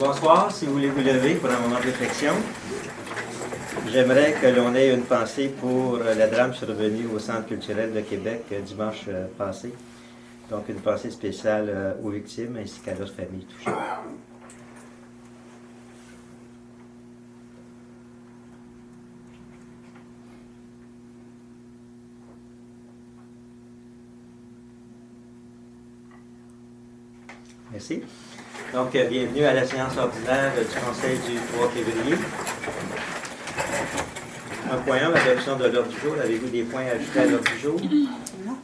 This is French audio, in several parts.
Bonsoir, si vous voulez vous lever pour un moment de réflexion. J'aimerais que l'on ait une pensée pour le drame survenu au Centre culturel de Québec dimanche passé. Donc une pensée spéciale aux victimes ainsi qu'à leurs familles touchées. Merci. Donc, bienvenue à la séance ordinaire du Conseil du 3 février. 1.1, l'adoption de l'ordre du jour. Avez-vous des points à ajouter à l'ordre du jour? Non.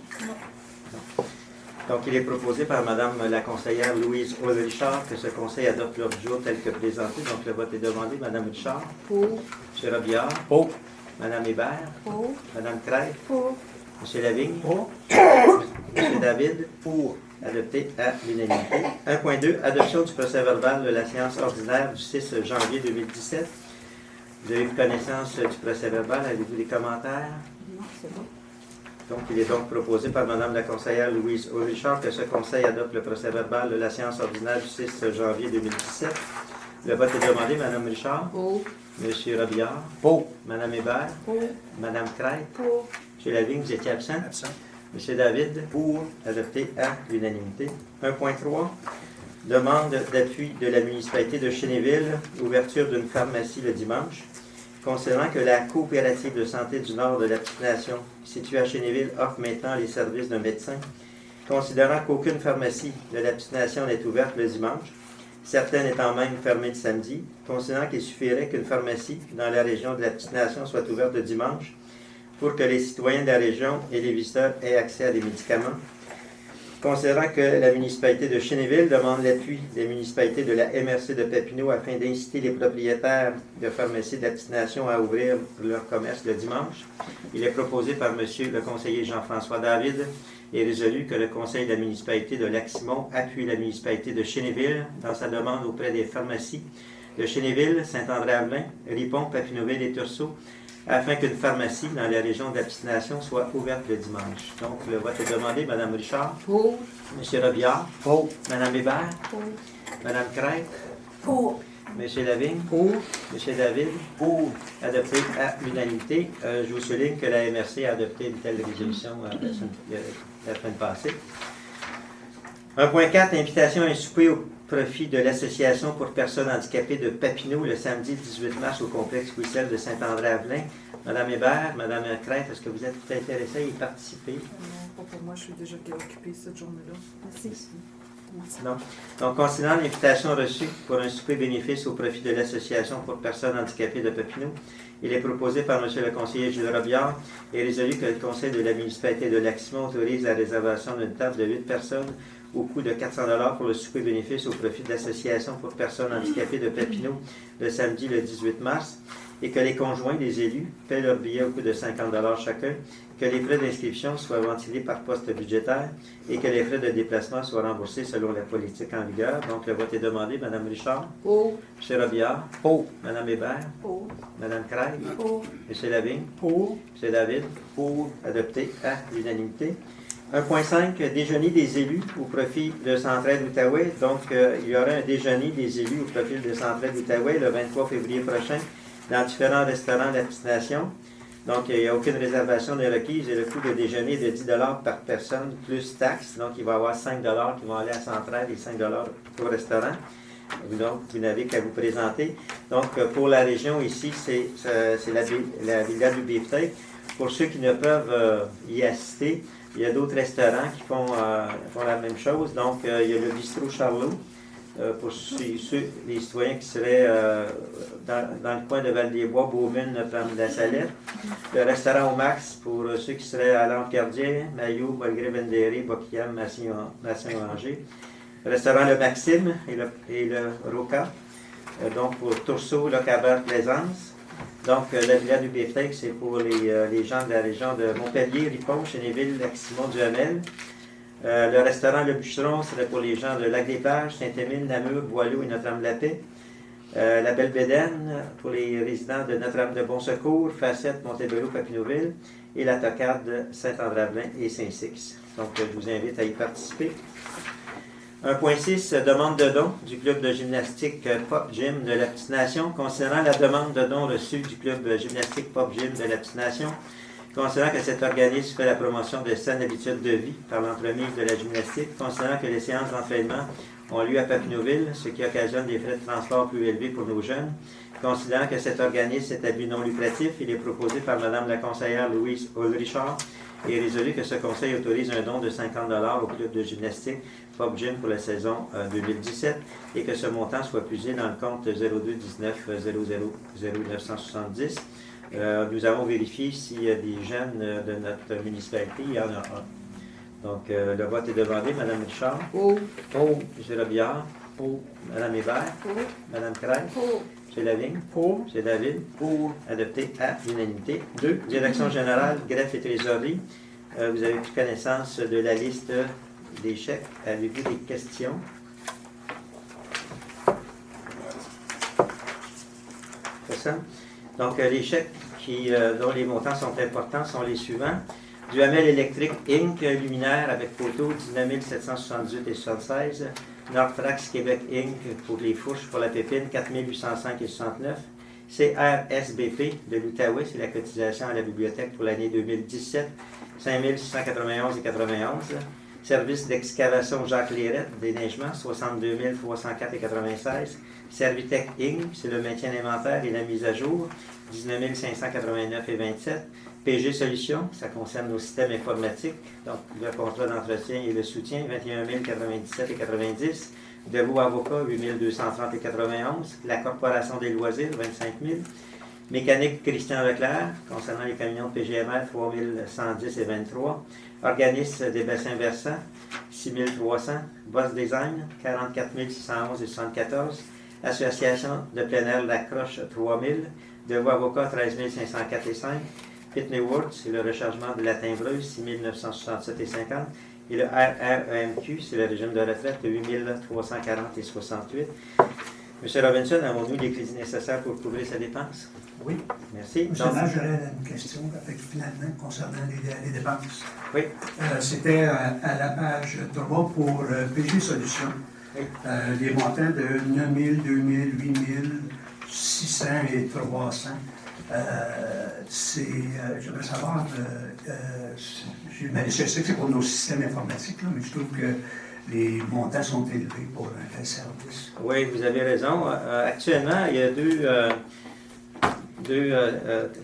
Donc, il est proposé par Mme la conseillère Louise Richard que ce Conseil adopte l'ordre du jour tel que présenté. Donc, le vote est demandé. Mme Richard? Pour. M. Robillard? Pour. Mme Hébert? Pour. Mme Craig? Pour. M. Lavigne? Pour. M. David? Pour. Adopté à l'unanimité. 1.2, adoption du procès-verbal de la séance ordinaire du 6 janvier 2017. Vous avez eu connaissance du procès-verbal. Avez-vous des commentaires? Non, c'est bon. Donc, il est donc proposé par Mme la conseillère Louise Richard que ce Conseil adopte le procès-verbal de la séance ordinaire du 6 janvier 2017. Le vote est demandé. Mme Richard? Pour. M. Robillard? Pour. Mme Hébert? Pour. Mme Craig? Pour. M. Lavigne, vous étiez absent? Absent. M. David? Pour. Adopté à l'unanimité. 1.3. Demande d'appui de la municipalité de Chénéville, ouverture d'une pharmacie le dimanche. Considérant que la coopérative de santé du Nord de la Petite Nation, située à Chénéville, offre maintenant les services d'un médecin, considérant qu'aucune pharmacie de la Petite Nation n'est ouverte le dimanche, certaines étant même fermées le samedi, considérant qu'il suffirait qu'une pharmacie dans la région de la Petite Nation soit ouverte le dimanche pour que les citoyens de la région et les visiteurs aient accès à des médicaments, considérant que la municipalité de Chénéville demande l'appui des municipalités de la MRC de Papineau afin d'inciter les propriétaires de pharmacies de la Petite Nation à ouvrir leur commerce le dimanche. Il est proposé par M. le conseiller Jean-François David et résolu que le conseil de la municipalité de Lac-Simon appuie la municipalité de Chénéville dans sa demande auprès des pharmacies de Chénéville, Saint-André-Avelin, Ripon, Papineauville et Tursault, afin qu'une pharmacie dans la région de la Petite Nation soit ouverte le dimanche. Donc, le vote est demandé. Mme Richard? Pour. M. Robillard? Pour. Mme Hébert? Pour. Mme Craig? Pour. M. Lavigne? Pour. M. David? Pour. Adopté à l'unanimité. Je vous souligne que la MRC a adopté une telle résolution la semaine passée. 1.4, invitation à un souper au profit de l'Association pour personnes handicapées de Papineau le samedi 18 mars au complexe Wissel de Saint-André-Avelin. Mme Hébert, Mme Craig, est-ce que vous êtes intéressée à y participer? Non, pas pour moi, je suis déjà occupée cette journée-là. Merci. Non. Donc, considérant l'invitation reçue pour un souper bénéfice au profit de l'Association pour personnes handicapées de Papineau, il est proposé par M. le conseiller Jules Robillard et résolu que le conseil de la municipalité de Lac-Simon autorise la réservation d'une table de 8 personnes au coût de 400 $ pour le souper bénéfice au profit de l'Association pour personnes handicapées de Papineau le samedi le 18 mars et que les conjoints des élus paient leur billet au coût de 50 $ chacun, que les frais d'inscription soient ventilés par poste budgétaire et que les frais de déplacement soient remboursés selon la politique en vigueur. Donc, le vote est demandé. Mme Richard? Pour. M. Robillard? Pour. Mme Hébert? Pour. Mme Craig? Pour. M. Lavigne? Pour. M. David? Pour. Adopté à l'unanimité. 1.5, déjeuner des élus au profit de Centraide-Outaouais. Donc, il y aura un déjeuner des élus au profit de Centraide-Outaouais le 23 février prochain dans différents restaurants de la Petite Nation. Donc, il n'y a aucune réservation de requise et le coût de déjeuner est de 10 $ par personne, plus taxes. Donc, il va y avoir 5 $ qui vont aller à Centraide et 5 $ au restaurant. Donc, vous n'avez qu'à vous présenter. Donc, pour la région ici, c'est la Villa du Beefsteak. Pour ceux qui ne peuvent y assister, il y a d'autres restaurants qui font la même chose. Donc, il y a le bistrot Charlot pour les citoyens qui seraient dans le coin de Val-des-Bois, Beaumune, Notre-Dame-de-la-Salette. Le restaurant au Max pour ceux qui seraient à Lampe-Gardien, Maillot, Bolgré-Vendéré, Boquiam, Massin-Angers. Le restaurant Le Maxime et le Roca. Donc, pour Tursault, Locavert, Plaisance. Donc, la Villa du Beefsteak, c'est pour les gens de la région de Montpellier, Ripon, Chénéville, Lac-Simon, Duhamel. Le restaurant Le Bûcheron serait pour les gens de Lac-des-Plages, Saint-Émile, Namur, Boileau et Notre-Dame-de-la-Paix. La Belle-Bédaine pour les résidents de Notre-Dame-de-Bon-Secours, Facette, Montebello, Papineauville. Et la Tocade, Saint-André-Avelin et Saint-Six. Donc, je vous invite à y participer. 1.6, demande de don du club de gymnastique Pop Gym de la Petite Nation. Considérant la demande de don reçue du club gymnastique Pop Gym de la Petite Nation, considérant que cet organisme fait la promotion de saines habitudes de vie par l'entremise de la gymnastique, considérant que les séances d'entraînement ont lieu à Papineauville, ce qui occasionne des frais de transport plus élevés pour nos jeunes, considérant que cet organisme est à but non lucratif, il est proposé par Mme la conseillère Louise Ulrichard et résolu que ce conseil autorise un don de 50 $ au club de gymnastique Pop Gym pour la saison 2017 et que ce montant soit puisé dans le compte 02 19 00 0970. Nous avons vérifié s'il y a des jeunes de notre municipalité. Il y en a un. Donc, le vote est demandé. Mme Richard. Pour. Pour. M. Robillard. Pour. Mme Hébert. Pour. Mme Craig. Pour. M. Lavigne. Pour. M. David. Pour. Adopté à l'unanimité. 2. Direction générale, greffe et trésorerie. Vous avez pris connaissance de la liste des chèques. Avez-vous des questions? C'est ça? Donc, les chèques dont les montants sont importants sont les suivants. Duhamel Électrique Inc., luminaire avec photo, 19 778 et 76. Nortrax Québec Inc., pour les fourches pour la pépine, 4 805 et 69. CRSBP de l'Outaouais, c'est la cotisation à la bibliothèque pour l'année 2017, 5 691 et 91. Service d'excavation Jacques Lérette, déneigement, 62 304 et 96. Servitec Inc., c'est le maintien d'inventaire et la mise à jour, 19 589 et 27. PG Solutions, ça concerne nos systèmes informatiques, donc le contrat d'entretien et le soutien, 21 097 et 90. Deveau Avocat, 8 230 et 91. La Corporation des loisirs, 25 000. Mécanique Christian Leclerc, concernant les camions de PGMR, 3 110 et 23. Organisme des bassins versants, 6 300. Boss Design, 44 611 et 74. Association de plein air La Croche, 3 000. Deveau Avocat, 13 504 et 5. Pitney Woods, c'est le rechargement de la timbreuse, 6 967 et 50. Et le RREMQ, c'est le régime de retraite, 8 340 et 68. M. Robinson, avons-nous les crédits nécessaires pour couvrir sa dépense? Oui. Merci. Monsieur le maire, j'aurais une question finalement concernant les dépenses. Oui. C'était à la page 3 pour PG Solutions. Oui. Les montants de 9 000, 2 000, 8 000, 600 et 300. J'aimerais savoir, je sais que c'est pour nos systèmes informatiques, là, mais je trouve que les montants sont élevés pour un tel service. Oui, vous avez raison. Actuellement, il y a deux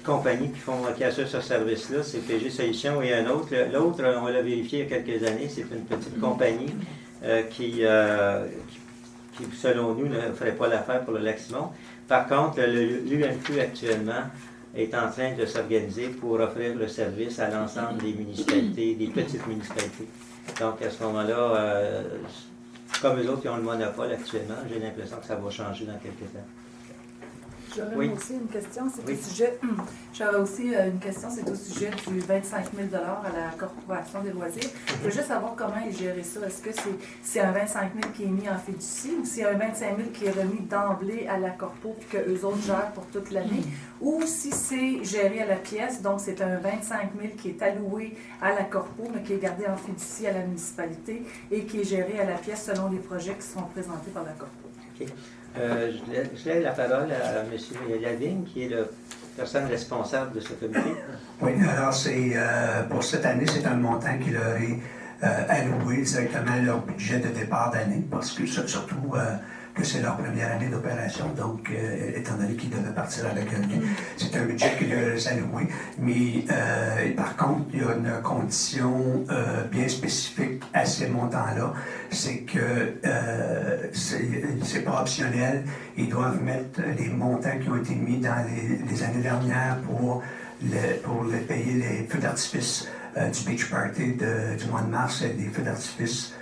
compagnies qui assurent ce service-là. C'est PG Solutions et un autre. L'autre, on l'a vérifié il y a quelques années, c'est une petite compagnie qui, selon nous, ne ferait pas l'affaire pour le Lac-Simon. Par contre, l'UMQ actuellement est en train de s'organiser pour offrir le service à l'ensemble des municipalités, des petites municipalités. Donc, à ce moment-là, comme eux autres qui ont le monopole actuellement, j'ai l'impression que ça va changer dans quelques temps. J'aurais aussi une question, c'est Oui. au sujet. J'aurais aussi une question, c'est au sujet du 25 000 $ à la Corporation des loisirs. Je veux juste savoir comment ils gèrent ça. Est-ce que c'est un 25 000 qui est mis en fiducie ou c'est un 25 000 qui est remis d'emblée à la Corpo et qu'eux autres gèrent pour toute l'année? Ou si c'est géré à la pièce, donc c'est un 25 000 qui est alloué à la Corpo, mais qui est gardé en fiducie à la municipalité et qui est géré à la pièce selon les projets qui seront présentés par la Corpo. Okay. Je laisse la parole à M. Lavigne, qui est la personne responsable de ce comité. Oui, alors pour cette année, c'est un montant qui leur est alloué directement à leur budget de départ d'année, parce que surtout que c'est leur première année d'opération, donc étant donné qu'ils devaient partir avec rien, c'est un budget qui leur est alloué. Mais par contre, il y a une condition bien spécifique à ces montants-là, c'est que c'est pas optionnel. Ils doivent mettre les montants qui ont été mis dans les années dernières pour payer les feux d'artifice du Beach Party du mois de mars et des feux d'artifice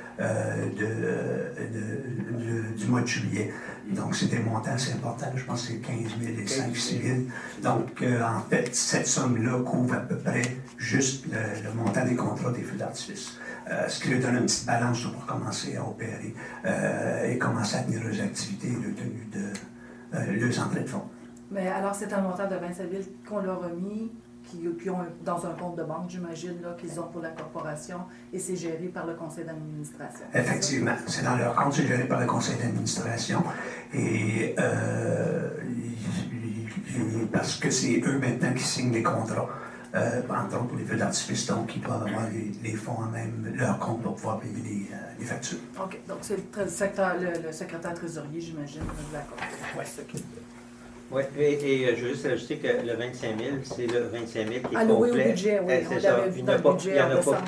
du mois de juillet. Donc, c'est des montants assez importants. Je pense que c'est 15 000 et 5 6 000. Donc, en fait, cette somme-là couvre à peu près juste le montant des contrats des feux d'artifice. Ce qui leur donne une petite balance pour commencer à opérer et commencer à tenir leurs activités et leur tenue leurs entrées de fonds. Mais alors, c'est un montant de 25 000 qu'on leur a mis, qui ont dans un compte de banque, j'imagine, là, qu'ils ont pour la corporation, et c'est géré par le conseil d'administration. Effectivement, c'est dans leur compte, c'est géré par le conseil d'administration. Et parce que c'est eux maintenant qui signent les contrats, entre autres pour les feux d'artifice, donc ils doivent avoir les fonds en même leur compte pour pouvoir payer les factures. OK. Donc, c'est le secrétaire trésorier, j'imagine, d'accord. Oui. Oui, et je veux juste ajouter que le 25 000, c'est le 25 000 qui est Alloué au complet. budget, oui, C'est on ça. l'avait vu Il dans n'y le en a budget en décembre.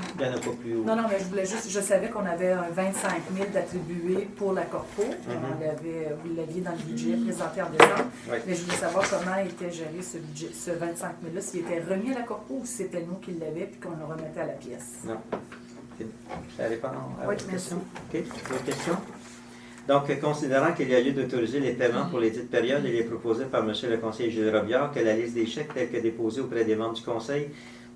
plus haut. Non, mais je savais qu'on avait un 25 000 d'attribué pour la corpo. Vous l'aviez dans le budget présenté en décembre. Oui. Mais je voulais savoir comment était géré ce budget, ce 25 000-là, s'il était remis à la corpo ou si c'était nous qui l'avions puis qu'on le remettait à la pièce. Non. OK. Ça répond à Oui, votre merci. question? OK. D'autres questions? Donc, considérant qu'il y a lieu d'autoriser les paiements pour les dites périodes, il est proposé par M. le conseiller Gilles Robillard que la liste des chèques tels que déposés auprès des membres du Conseil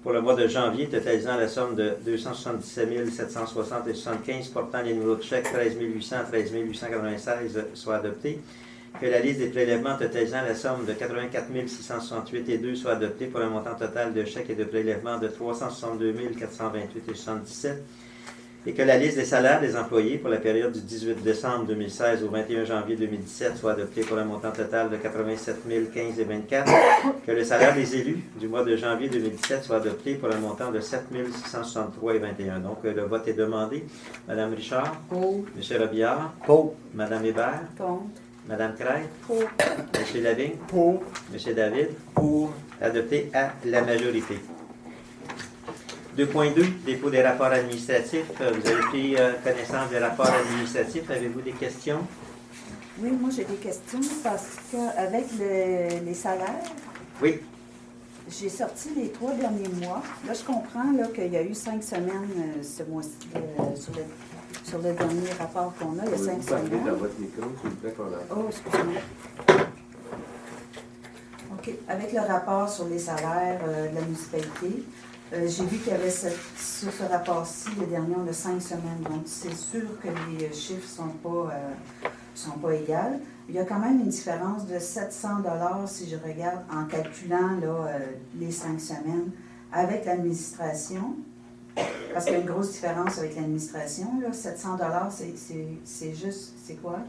pour le mois de janvier, totalisant la somme de 277 760,75 portant les numéros de chèques 13 800 13 896 soit adoptée. Que la liste des prélèvements totalisant la somme de 84 668,2 soit adoptée pour un montant total de chèques et de prélèvements de 362 428,77. Et que la liste des salaires des employés pour la période du 18 décembre 2016 au 21 janvier 2017 soit adoptée pour un montant total de 87 015,24. Que le salaire des élus du mois de janvier 2017 soit adopté pour un montant de 7 663,21. Donc, le vote est demandé. Madame Richard? Pour. Monsieur Robillard? Pour. Madame Hébert? Contre. Madame Craig? Pour. Monsieur Lavigne? Pour. Monsieur David? Pour. Adopté à la majorité. 2.2, dépôt des rapports administratifs. Vous avez pris connaissance des rapports administratifs. Avez-vous des questions? Oui, moi j'ai des questions parce qu'avec les salaires, Oui. j'ai sorti les 3 derniers mois. Là, je comprends là, qu'il y a eu 5 semaines ce mois-ci sur le dernier rapport qu'on a. Il y a 5 Parlez dans semaines. votre micro, s'il vous plaît, qu'on a. Oh, excusez-moi. OK. Avec le rapport sur les salaires de la municipalité, j'ai vu qu'il y avait sur ce rapport-ci, le dernier, on a 5 semaines. Donc, c'est sûr que les chiffres ne sont pas égaux. Il y a quand même une différence de 700 $ si je regarde en calculant là, les 5 semaines avec l'administration. Parce qu'il y a une grosse différence avec l'administration. 700 $, c'est juste, c'est quoi?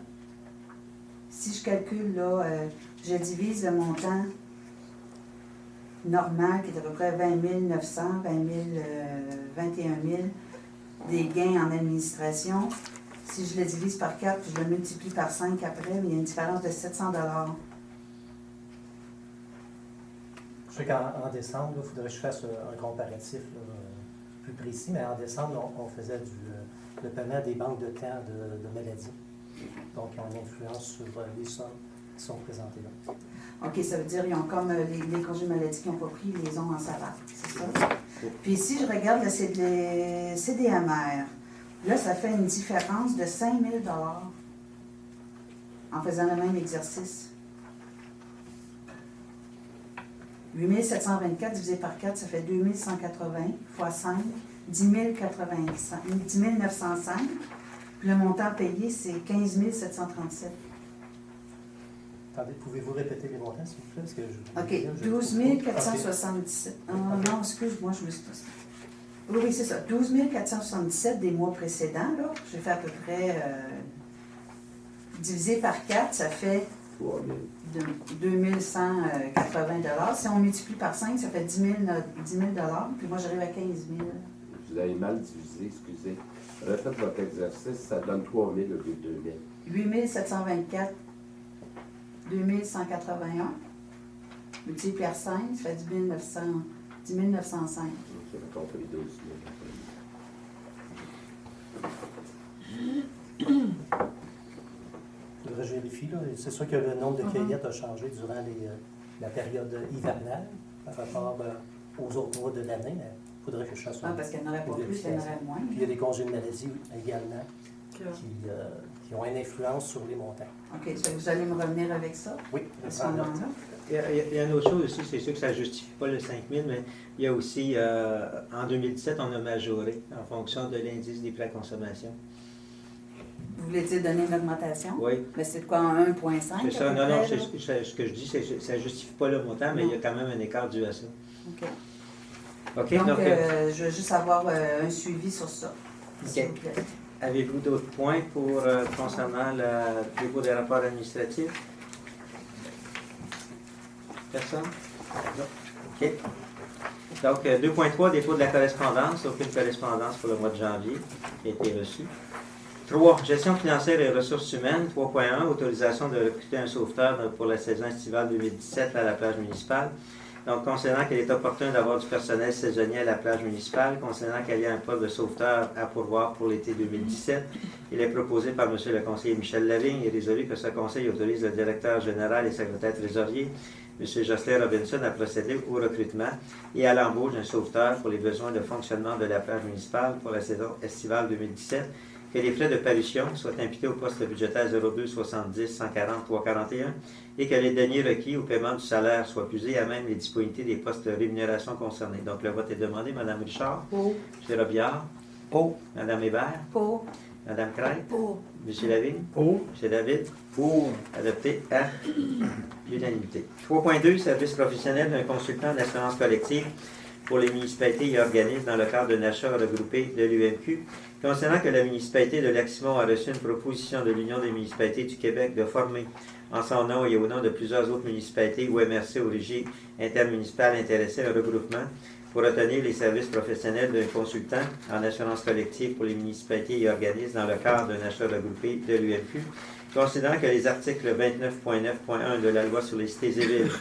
Si je calcule, là, je divise le montant normal, qui est à peu près 20 900, 21 000 des gains en administration. Si je le divise par 4, puis je le multiplie par 5 après, il y a une différence de 700 $. Je sais qu'en décembre, il faudrait que je fasse un comparatif là, plus précis, mais en décembre, on faisait le paiement des banques de temps de maladie. Donc, ils ont une influence sur les sommes qui sont présentées là. OK, ça veut dire qu'ils ont comme les congés maladie qui n'ont pas pris, ils les ont en salaire, c'est ça? Puis si je regarde le CDMR, là, ça fait une différence de 5 000 $ en faisant le même exercice. 8 724 divisé par 4, ça fait 2 180 fois 5, 10 905. Puis le montant payé, c'est 15 737. Attendez, pouvez-vous répéter les montants, s'il vous plaît? Parce que OK, 12 477. Non, excuse-moi, je me suis passée. Oui, c'est ça. 12 477 des mois précédents, là. J'ai fait à peu près divisé par 4, ça fait 2 180 $. Si on multiplie par 5, ça fait 10 000 $. Puis moi, j'arrive à 15 000. Vous avez mal divisé, excusez. Refaites votre exercice, ça donne 3 000 au lieu de 2 000. 8 724, 2 181. Multiplié par 5, ça fait 10 905. J'ai compris 12 000. faudrait que je vérifie. Là. C'est sûr que le nombre de cueillettes a changé durant la période hivernale par rapport aux autres mois de l'année, mais il faudrait que je fasse Parce qu'il n'y en aurait pas plus, il y en aurait moins. Puis il y a des congés de maladie également qui ont une influence sur les montants. OK, ça, vous allez me revenir avec ça? Oui, À ce moment-là? Il y a une autre chose aussi, c'est sûr que ça ne justifie pas le 5 000, mais il y a aussi, en 2017, on a majoré en fonction de l'indice des prix à consommation. Vous Vous voulez dire donner une augmentation? Oui. Mais c'est de quoi, en 1,5? C'est ça. à peu Non, non, près, là? ce que je dis, c'est que ça ne justifie pas le montant, mais il y a quand même un écart dû à ça. OK. OK? Donc, je veux juste avoir un suivi sur ça. S'il vous plaît. Avez-vous d'autres points concernant le dépôt des rapports administratifs? Personne? Non. OK. Donc, 2.3, dépôt de la correspondance. Aucune correspondance pour le mois de janvier qui a été reçue. 3. Gestion financière et ressources humaines. 3.1. Autorisation de recruter un sauveteur pour la saison estivale 2017 à la plage municipale. Donc, considérant qu'il est opportun d'avoir du personnel saisonnier à la plage municipale, considérant qu'il y a un poste de sauveteur à pourvoir pour l'été 2017, il est proposé par M. le conseiller Michel Lavigne et résolu que ce conseil autorise le directeur général et secrétaire trésorier, M. Jocelyn Robinson, à procéder au recrutement et à l'embauche d'un sauveteur pour les besoins de fonctionnement de la plage municipale pour la saison estivale 2017, que les frais de parution soient imputés au poste budgétaire 02 70 140 341 et que les deniers requis au paiement du salaire soient puisés à même les disponibilités des postes de rémunération concernés. Donc, le vote est demandé. Mme Richard? Pour. M. Robillard? Pour. Mme Hébert? Pour. Mme Craig? Pour. M. Lavigne? Pour. M. David? Pour. Adopté à l'unanimité. 3.2, service professionnel d'un consultant d'assurance collective pour les municipalités et organismes dans le cadre d'un achat regroupé de l'UMQ. Concernant que la municipalité de Lac-Simon a reçu une proposition de l'Union des municipalités du Québec de former en son nom et au nom de plusieurs autres municipalités ou MRC ou régies intermunicipales intéressées à un regroupement pour obtenir les services professionnels d'un consultant en assurance collective pour les municipalités et organismes dans le cadre d'un achat regroupé de l'UMQ. Considérant que les articles 29.9.1 de la loi sur les cités et villes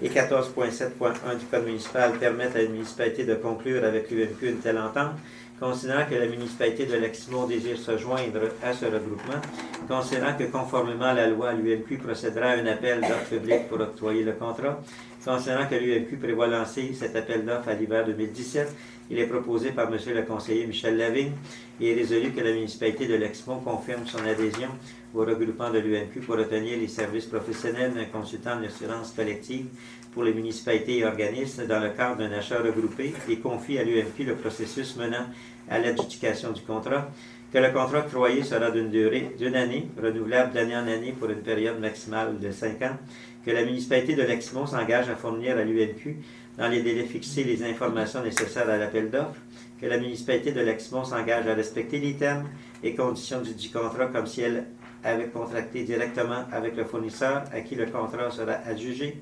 et 14.7.1 du Code municipal permettent à une municipalité de conclure avec l'UMQ une telle entente, considérant que la municipalité de Lac-Simon désire se joindre à ce regroupement, considérant que conformément à la loi, l'UMQ procédera à un appel d'offres public pour octroyer le contrat, considérant que l'UMQ prévoit lancer cet appel d'offres à l'hiver 2017, il est proposé par M. le conseiller Michel Lavigne et est résolu que la municipalité de Lac-Simon confirme son adhésion au regroupement de l'UMQ pour obtenir les services professionnels d'un consultant d'assurance collective pour les municipalités et organismes dans le cadre d'un achat regroupé et confie à l'UMQ le processus menant à l'adjudication du contrat, que le contrat octroyé sera d'une durée d'une année, renouvelable d'année en année pour une période maximale de 5 ans, que la municipalité de Lac-Simon s'engage à fournir à l'UMQ dans les délais fixés les informations nécessaires à l'appel d'offres, que la municipalité de Lac-Simon s'engage à respecter les termes et conditions du contrat comme si elle avait contracté directement avec le fournisseur à qui le contrat sera adjugé,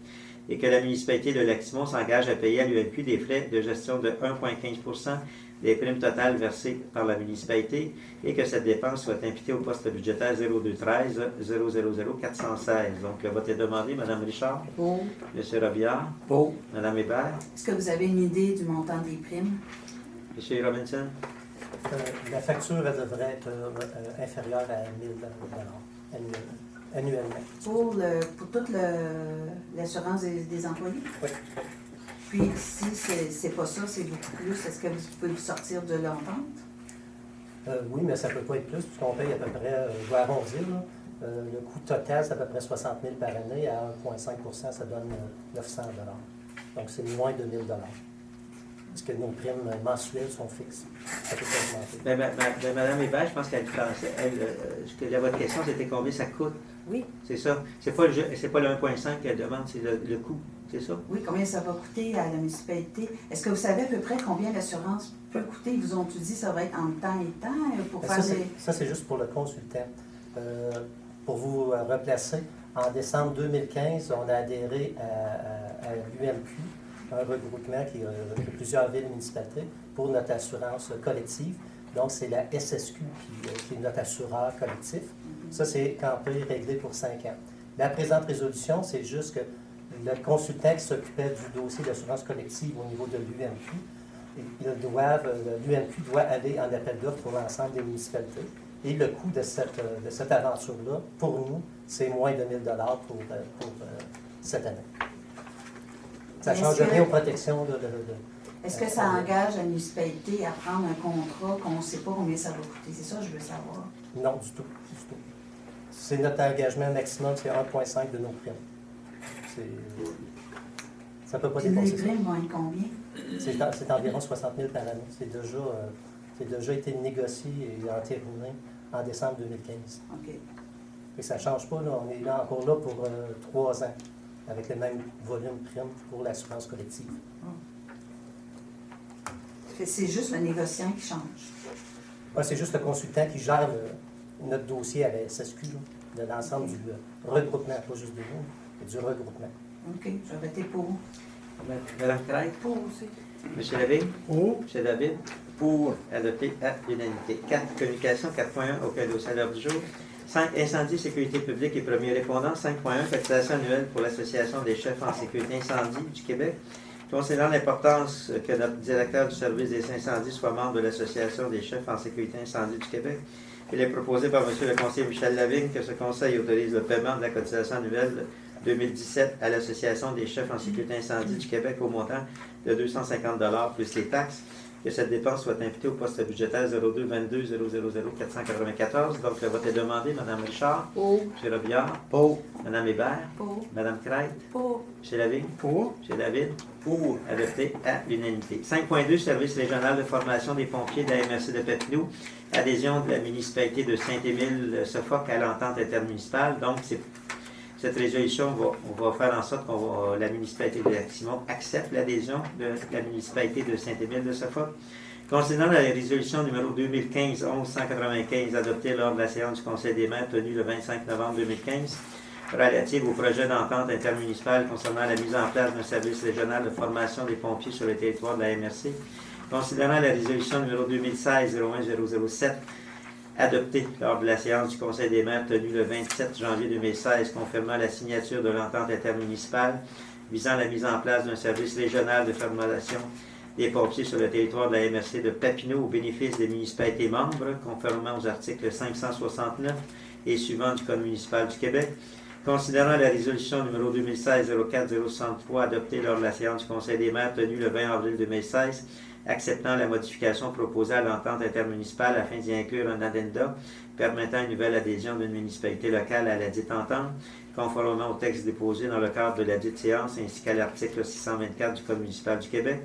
et que la municipalité de Lac-Simon s'engage à payer à l'UMQ des frais de gestion de 1,15% des primes totales versées par la municipalité et que cette dépense soit imputée au poste budgétaire 0213 000 416. Donc, le vote est demandé. Mme Richard? Pour. M. Robillard? Pour. Mme Hébert? Est-ce que vous avez une idée du montant des primes? M. Robinson? La facture, elle devrait être inférieure à 1 000 annuellement. Pour toute l'assurance des employés? Oui. Puis, si c'est pas ça, c'est beaucoup plus, est-ce que vous pouvez vous sortir de l'entente? Oui, mais ça ne peut pas être plus, puisqu'on paye à peu près, je vais arrondir, là, le coût total, c'est à peu près 60 000 par année. À 1,5 ça donne 900 $. Donc, c'est moins de 1 000 $. Parce que nos primes mensuelles sont fixes. Ça peut pas augmenter. Mme Hébert, je pense qu'elle pensait, votre question, c'était combien ça coûte? Oui. C'est ça. C'est pas le 1,5 qu'elle demande, c'est le coût. C'est ça? Oui, combien ça va coûter à la municipalité? Est-ce que vous savez à peu près combien l'assurance peut coûter? Ils vous ont-tu dit que ça va être en temps et temps pour faire des... Ça, c'est juste pour le consultant. Pour vous replacer, en décembre 2015, on a adhéré à l'UMQ, un regroupement qui a plusieurs villes municipalités, pour notre assurance collective. Donc, c'est la SSQ qui est notre assureur collectif. Ça, c'est campé, réglé pour 5 ans. La présente résolution, c'est juste que le consultant qui s'occupait du dossier d'assurance collective au niveau de l'UMQ, l'UMQ doit aller en appel d'offres pour l'ensemble des municipalités. Et le coût de cette aventure-là, pour nous, c'est moins de 1 000 $ pour cette année. Ça ne change rien aux protections Est-ce que ça engage la municipalité à prendre un contrat qu'on ne sait pas combien ça va coûter? C'est ça que je veux savoir. Non, du tout. C'est notre engagement maximum, c'est 1,5 de nos primes. Ça ne peut pas Puis les dépasser ça. primes vont être combien? C'est environ 60 000 par année. C'est déjà été négocié et entériné en décembre 2015. OK. Et ça ne change pas, là. On est là encore là pour 3 ans, avec le même volume prime pour l'assurance collective. C'est juste le négociant qui change. Ouais, c'est juste le consultant qui gère notre dossier à la SSQ, là, de l'ensemble du regroupement, pas juste de nous, mais du regroupement. OK, je vais voter pour. Madame Craig? Pour aussi. Monsieur Lavigne? Pour. Monsieur David? Pour. Adopté à l'unanimité. 4. Communication 4.1 auquel dossier à l'heure du jour. 5. Incendie, sécurité publique et premier répondant. 5.1 cotisation annuelle pour l'Association des chefs en sécurité incendie du Québec. Considérant l'importance que notre directeur du service des incendies soit membre de l'Association des chefs en sécurité incendie du Québec, il est proposé par M. le conseiller Michel Lavigne que ce conseil autorise le paiement de la cotisation annuelle 2017 à l'Association des chefs en sécurité incendie du Québec au montant de 250 $ plus les taxes, que cette dépense soit imputée au poste budgétaire 02 22 000 494. Donc, le vote est demandé. Mme Richard. Pour. M. Robillard. Pour. Mme Hébert. Pour. Mme Craig. Pour. M. Lavigne. Pour. M. David. Pour. Adopté à l'unanimité. 5.2, service régional de formation des pompiers de la MRC de Papineau. Adhésion de la municipalité de Saint-Émile-Suffolk à l'entente intermunicipale. Donc, cette résolution on va faire en sorte que la municipalité de Lac-Simon accepte l'adhésion de la municipalité de Saint-Émile-de-Suffolk. Concernant la résolution numéro 2015-11-195 adoptée lors de la séance du Conseil des maires tenue le 25 novembre 2015, relative au projet d'entente intermunicipale concernant la mise en place d'un service régional de formation des pompiers sur le territoire de la MRC, considérant la résolution numéro 2016-01007 adoptée lors de la séance du Conseil des maires tenue le 27 janvier 2016, confirmant la signature de l'entente intermunicipale visant la mise en place d'un service régional de formation des pompiers sur le territoire de la MRC de Papineau au bénéfice des municipalités membres, conformément aux articles 569 et suivants du Code municipal du Québec. Considérant la résolution numéro 2016-04-063 adoptée lors de la séance du Conseil des maires tenue le 20 avril 2016, acceptant la modification proposée à l'entente intermunicipale afin d'y inclure un addenda permettant une nouvelle adhésion d'une municipalité locale à la dite entente, conformément au texte déposé dans le cadre de la dite séance ainsi qu'à l'article 624 du Code municipal du Québec.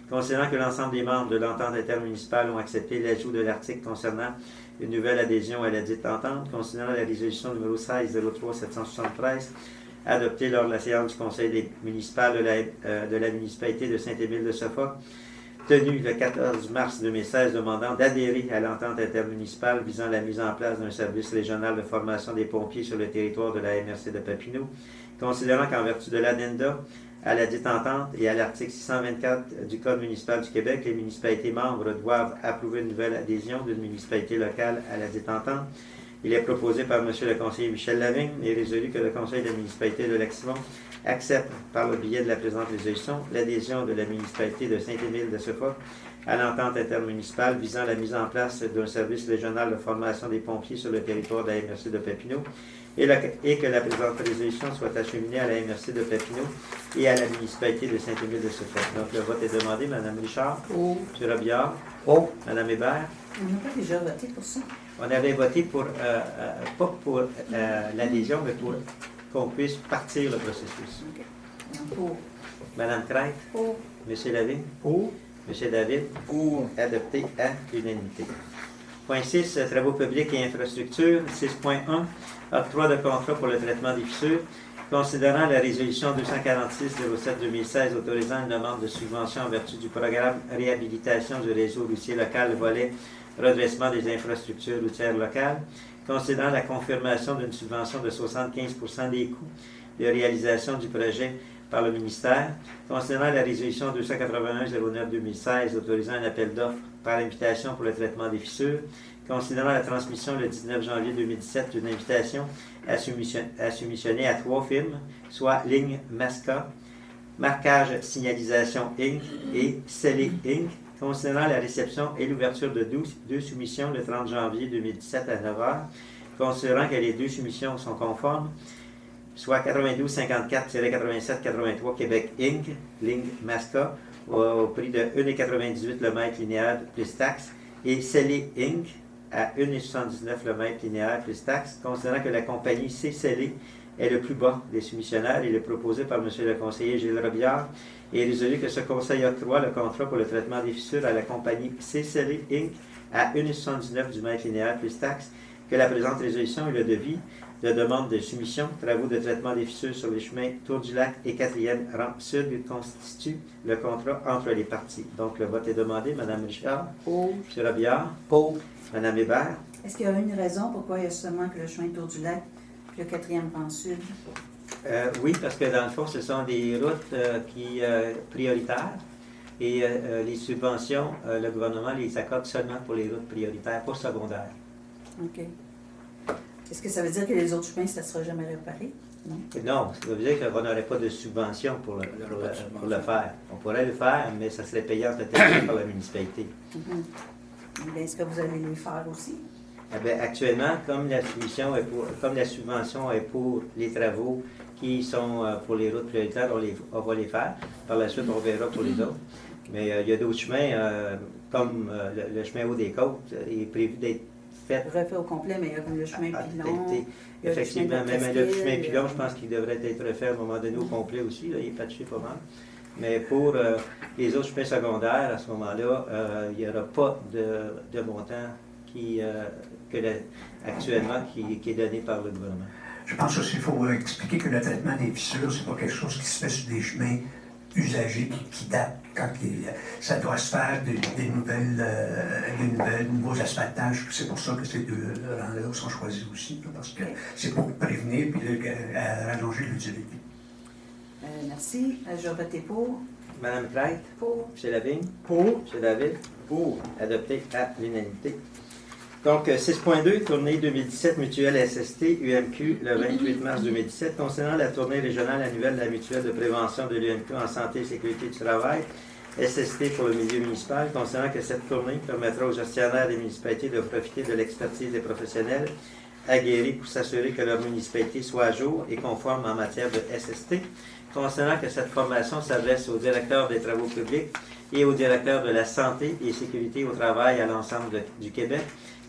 Considérant que l'ensemble des membres de l'entente intermunicipale ont accepté l'ajout de l'article concernant une nouvelle adhésion à la dite entente, considérant la résolution numéro 16-03-773 adoptée lors de la séance du Conseil municipal de la municipalité de Saint-Émile-de-Suffolk, tenue le 14 mars 2016, demandant d'adhérer à l'entente intermunicipale visant la mise en place d'un service régional de formation des pompiers sur le territoire de la MRC de Papineau, considérant qu'en vertu de l'addenda à la dite entente et à l'article 624 du Code municipal du Québec, les municipalités membres doivent approuver une nouvelle adhésion d'une municipalité locale à la dite entente. Il est proposé par M. le conseiller Michel Lavigne et résolu que le conseil de municipalité de Lac-Simon accepte par le biais de la présente résolution l'adhésion de la municipalité de Saint-Émile-de-Suffolk à l'entente intermunicipale visant la mise en place d'un service régional de formation des pompiers sur le territoire de la MRC de Papineau et que la présente résolution soit acheminée à la MRC de Papineau et à la municipalité de Saint-Émile-de-Suffolk. Donc le vote est demandé. Mme Richard. Pour. M. Robillard. Pour. Mme Hébert. On n'a pas déjà voté pour ça. On avait voté pour, pas pour l'adhésion, mais pour qu'on puisse partir le processus. Non, pour. Mme Craig. Pour. M. Lavigne. Pour. M. David. Pour. Adopté à l'unanimité. Point 6, travaux publics et infrastructures. 6.1, octroi de contrat pour le traitement des fissures. Considérant la résolution 246-07-2016 autorisant une demande de subvention en vertu du programme Réhabilitation du réseau routier local, volet redressement des infrastructures routières locales, considérant la confirmation d'une subvention de 75% des coûts de réalisation du projet par le ministère, considérant la résolution 281-09-2016 autorisant un appel d'offres par invitation pour le traitement des fissures, considérant la transmission le 19 janvier 2017 d'une invitation à soumissionner à 3 firmes, soit Ligne Masca, Marquage Signalisation Inc. et Scellé Inc., considérant la réception et l'ouverture de 2 soumissions le 30 janvier 2017 à 9h, considérant que les 2 soumissions sont conformes, soit 9254-8783 Québec Inc., Ligne Masca, au prix de 1,98 le mètre linéaire plus taxe, et Scellé Inc., à 1,79 le mètre linéaire plus taxe, considérant que la compagnie C. Scellé est le plus bas des soumissionnaires. Il est proposé par M. le conseiller Gilles Robillard et résolu que ce conseil octroie le contrat pour le traitement des fissures à la compagnie C. Scellé Inc. à 1,79 du mètre linéaire plus taxe que la présente résolution et le devis de demande de soumission, travaux de traitement des fissures sur les chemins Tour du Lac et 4e rang sud constituent le contrat entre les parties. Donc, le vote est demandé. Mme Richard. Pour. M. Robillard. Pour. Mme Hébert. Est-ce qu'il y a une raison pourquoi il y a seulement que le chemin Tour du Lac et le 4e rang sud? Oui, parce que dans le fond, ce sont des routes prioritaires et les subventions, le gouvernement les accorde seulement pour les routes prioritaires, pas secondaires. OK. Est-ce que ça veut dire que les autres chemins, ça ne sera jamais réparé? Non. Non, ça veut dire qu'on n'aurait pas de subvention pour le faire. On pourrait le faire, mais ça serait payant peut-être par la municipalité. Bien, est-ce que vous allez les faire aussi? Eh bien, actuellement, comme la subvention est pour les travaux qui sont pour les routes prioritaires, on va les faire. Par la suite, on verra pour les autres. Mais il y a d'autres chemins, comme le chemin Haut-des-Côtes, est prévu d'être fait. Refait au complet, mais il y a comme le chemin Pilon. Effectivement, même le chemin Pilon, je pense qu'il devrait être refait à un moment donné au complet aussi. Là, il est patché pas mal. Mais pour les autres chemins secondaires, à ce moment-là, il n'y aura pas de montant actuellement qui est donné par le gouvernement. Je pense aussi qu'il faut expliquer que le traitement des fissures, c'est pas quelque chose qui se fait sur des chemins usagés qui datent. Quand ça doit se faire des nouveaux asphaltages. C'est pour ça que ces deux rangs-là sont choisis aussi, là, parce que c'est pour prévenir et rallonger le durée de vie. Merci. Je vote pour. Mme Craig. Pour. M. Lavigne. Pour. M. David. Pour. Adopté à l'unanimité. Donc, 6.2, tournée 2017 mutuelle SST UMQ le 28 mars 2017. Concernant la tournée régionale annuelle de la mutuelle de prévention de l'UMQ en santé et sécurité du travail, SST pour le milieu municipal, concernant que cette tournée permettra aux gestionnaires des municipalités de profiter de l'expertise des professionnels aguerris pour s'assurer que leur municipalité soit à jour et conforme en matière de SST. Concernant que cette formation s'adresse aux directeurs des travaux publics et aux directeurs de la santé et sécurité au travail à l'ensemble du Québec.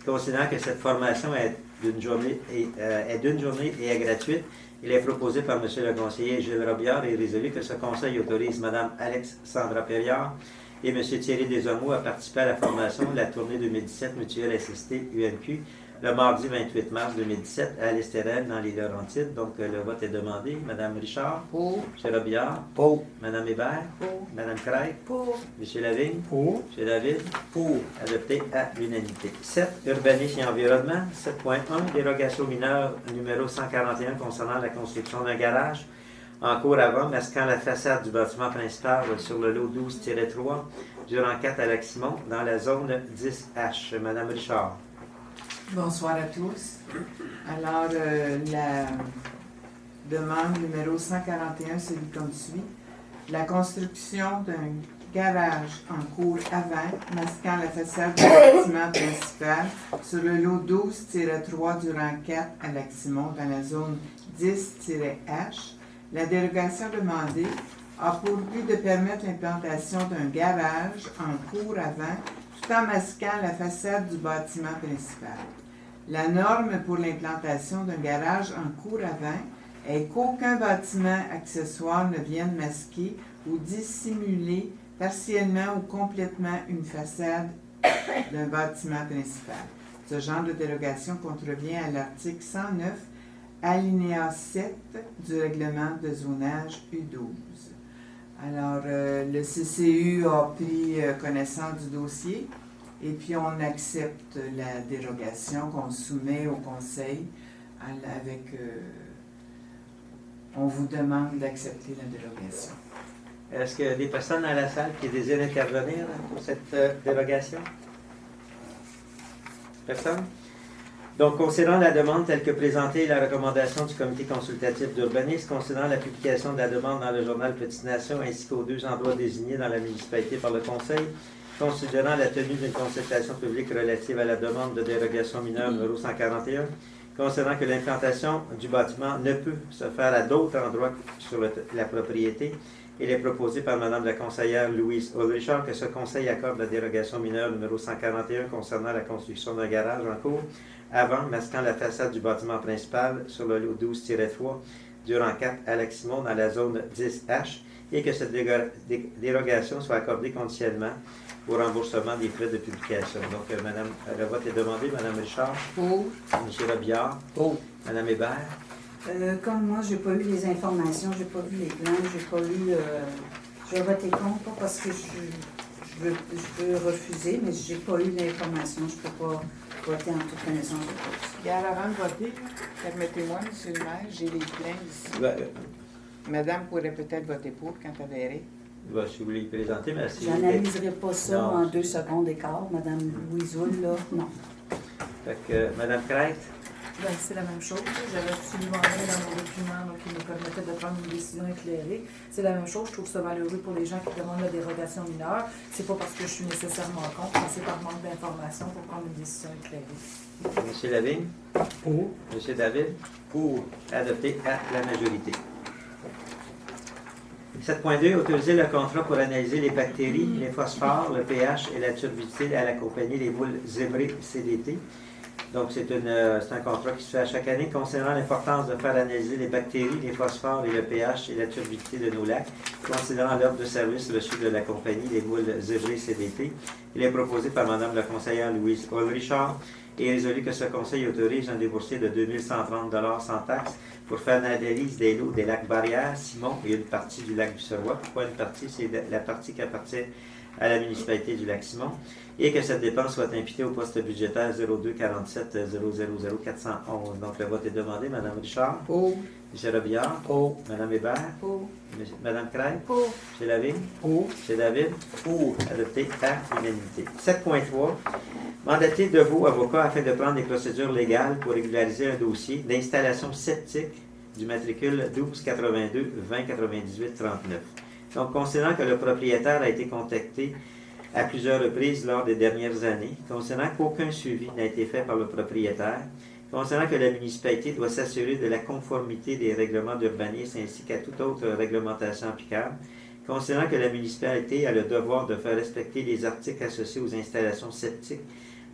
Considérant que cette formation est d'une journée et est gratuite, il est proposé par M. le conseiller Gilles Robillard et résolu que ce conseil autorise Mme Alexandra Perriard et M. Thierry Desormeaux à participer à la formation de la tournée 2017 mutuelle SST UMQ le mardi 28 mars 2017 à l'Estérel dans les Laurentides. Donc, le vote est demandé. Mme Richard. Pour. M. Robillard. Pour. Mme Hébert. Pour. Mme Craig. Pour. M. Lavigne. Pour. M. David. Pour. Adopté à l'unanimité. 7. Urbanisme et environnement. 7.1. Dérogation mineure numéro 141 concernant la construction d'un garage en cours avant, masquant la façade du bâtiment principal sur le lot 12-3 du rang 4 à Lac-Simon dans la zone 10H. Mme Richard. Bonsoir à tous. Alors, la demande numéro 141, c'est comme suit. La construction d'un garage en cours avant, masquant la façade du bâtiment principal sur le lot 12-3 du rang 4 à Lac-Simon dans la zone 10-H. La dérogation demandée a pour but de permettre l'implantation d'un garage en cours avant tout en masquant la façade du bâtiment principal. La norme pour l'implantation d'un garage en cours avant est qu'aucun bâtiment accessoire ne vienne masquer ou dissimuler partiellement ou complètement une façade d'un bâtiment principal. Ce genre de dérogation contrevient à l'article 109, alinéa 7 du règlement de zonage U12. Alors, le CCU a pris connaissance du dossier et puis on accepte la dérogation qu'on soumet au conseil on vous demande d'accepter la dérogation. Est-ce qu'il y a des personnes dans la salle qui désirent intervenir pour cette dérogation? Personne? Donc, considérant la demande telle que présentée et la recommandation du comité consultatif d'urbanisme, considérant la publication de la demande dans le journal Petite Nation ainsi qu'aux deux endroits désignés dans la municipalité par le conseil, considérant la tenue d'une consultation publique relative à la demande de dérogation mineure numéro 141, considérant que l'implantation du bâtiment ne peut se faire à d'autres endroits sur la propriété, il est proposé par Mme la conseillère Louise Ulrichard que ce conseil accorde la dérogation mineure numéro 141 concernant la construction d'un garage en cours avant, masquant la façade du bâtiment principal sur le lot 12-3 du rang 4 à Lac-Simon dans la zone 10H et que cette dérogation soit accordée conditionnellement au remboursement des frais de publication. Donc, Madame, le vote est demandé. Madame Richard. Pour. M. Robillard. Madame Hébert. Comme moi, j'ai pas eu les informations, j'ai pas vu les plans, j'ai pas eu... je vais voter contre, pas parce que je veux refuser, mais j'ai pas eu l'information, je peux pas voter en toute connaissance de cause. Gare avant de voter, permettez-moi, Monsieur le maire, j'ai les plans ici. Madame pourrait peut-être voter pour quand elle verrait. Si vous voulez le présenter, mais si... J'analyserai pas ça Non. en 2 secondes d'écart, Madame Louisoul, là, non. Fait que, Madame Crête. Ben, c'est la même chose. J'avais absolument rien dans mon document là, qui nous permettait de prendre une décision éclairée. C'est la même chose. Je trouve ça malheureux pour les gens qui demandent la dérogation mineure. C'est pas parce que je suis nécessairement contre, mais c'est par manque d'information pour prendre une décision éclairée. Monsieur Lavigne. Pour. Monsieur David. Pour. Adopté à la majorité. 7.2. Autoriser le contrat pour analyser les bactéries, les phosphores, le pH et la turbidité à la compagnie Les Moules Zébré CDT. Donc, c'est un contrat qui se fait à chaque année concernant l'importance de faire analyser les bactéries, les phosphores et le pH et la turbidité de nos lacs, considérant l'offre de service reçue de la compagnie Les Moules Zébré CDT. Il est proposé par Mme la conseillère Louise Richard et résolu que ce conseil autorise un déboursé de 2130 $ sans taxe pour faire l'analyse des lots des lacs Barrière, Simon et une partie du lac du Serois. Pourquoi une partie? C'est la partie qui appartient à la municipalité du Lac-Simon, et que cette dépense soit imputée au poste budgétaire 02 47 000 411. Donc, le vote est demandé. Madame Richard. Pour. M. Robillard. Pour. Madame Hébert. Pour. Madame Crête. Pour. M. Lavigne. Pour. M. David. Pour. Adopté à l'unanimité. 7.3. Mandater de vos avocats afin de prendre des procédures légales pour régulariser un dossier d'installation septique du matricule 1282 2098 39. Donc, considérant que le propriétaire a été contacté à plusieurs reprises lors des dernières années, considérant qu'aucun suivi n'a été fait par le propriétaire, considérant que la municipalité doit s'assurer de la conformité des règlements d'urbanisme ainsi qu'à toute autre réglementation applicable, considérant que la municipalité a le devoir de faire respecter les articles associés aux installations septiques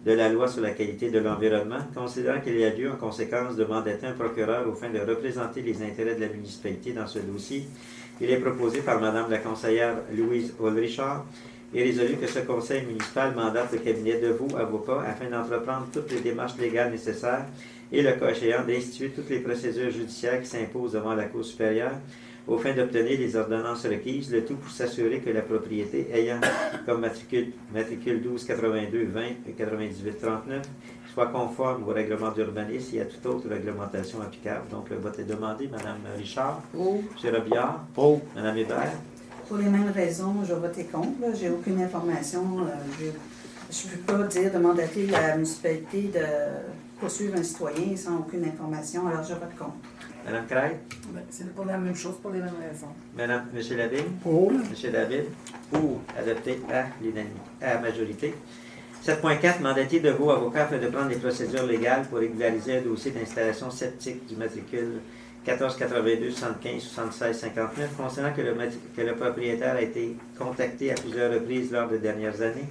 de la loi sur la qualité de l'environnement, considérant qu'il y a lieu en conséquence de mandater un procureur aux fins de représenter les intérêts de la municipalité dans ce dossier. Il est proposé par Mme la conseillère Louise Richard et résolu que ce conseil municipal mandate le cabinet de vous, avocats, afin d'entreprendre toutes les démarches légales nécessaires et, le cas échéant, d'instituer toutes les procédures judiciaires qui s'imposent devant la Cour supérieure aux fins d'obtenir les ordonnances requises, le tout pour s'assurer que la propriété ayant comme matricule 1282 20 98 39 soit conforme au règlement d'urbanisme et à toute autre réglementation applicable. Donc, le vote est demandé. Mme Richard. Pour. M. Robillard. Pour. Mme Hébert. Pour les mêmes raisons, je vais voter contre. Là. J'ai aucune information. Je ne peux pas dire de mandater la municipalité de poursuivre un citoyen sans aucune information, alors je vote contre. Mme Crête. Ben, c'est pour la même chose, pour les mêmes raisons. M. Lavigne. Pour. M. David. Pour. Adopté à l'unanimité, à la majorité. 7.4. Mandater de vos avocats afin de prendre des procédures légales pour régulariser un dossier d'installation septique du matricule 1482 75 76 59, concernant que le propriétaire a été contacté à plusieurs reprises lors des dernières années,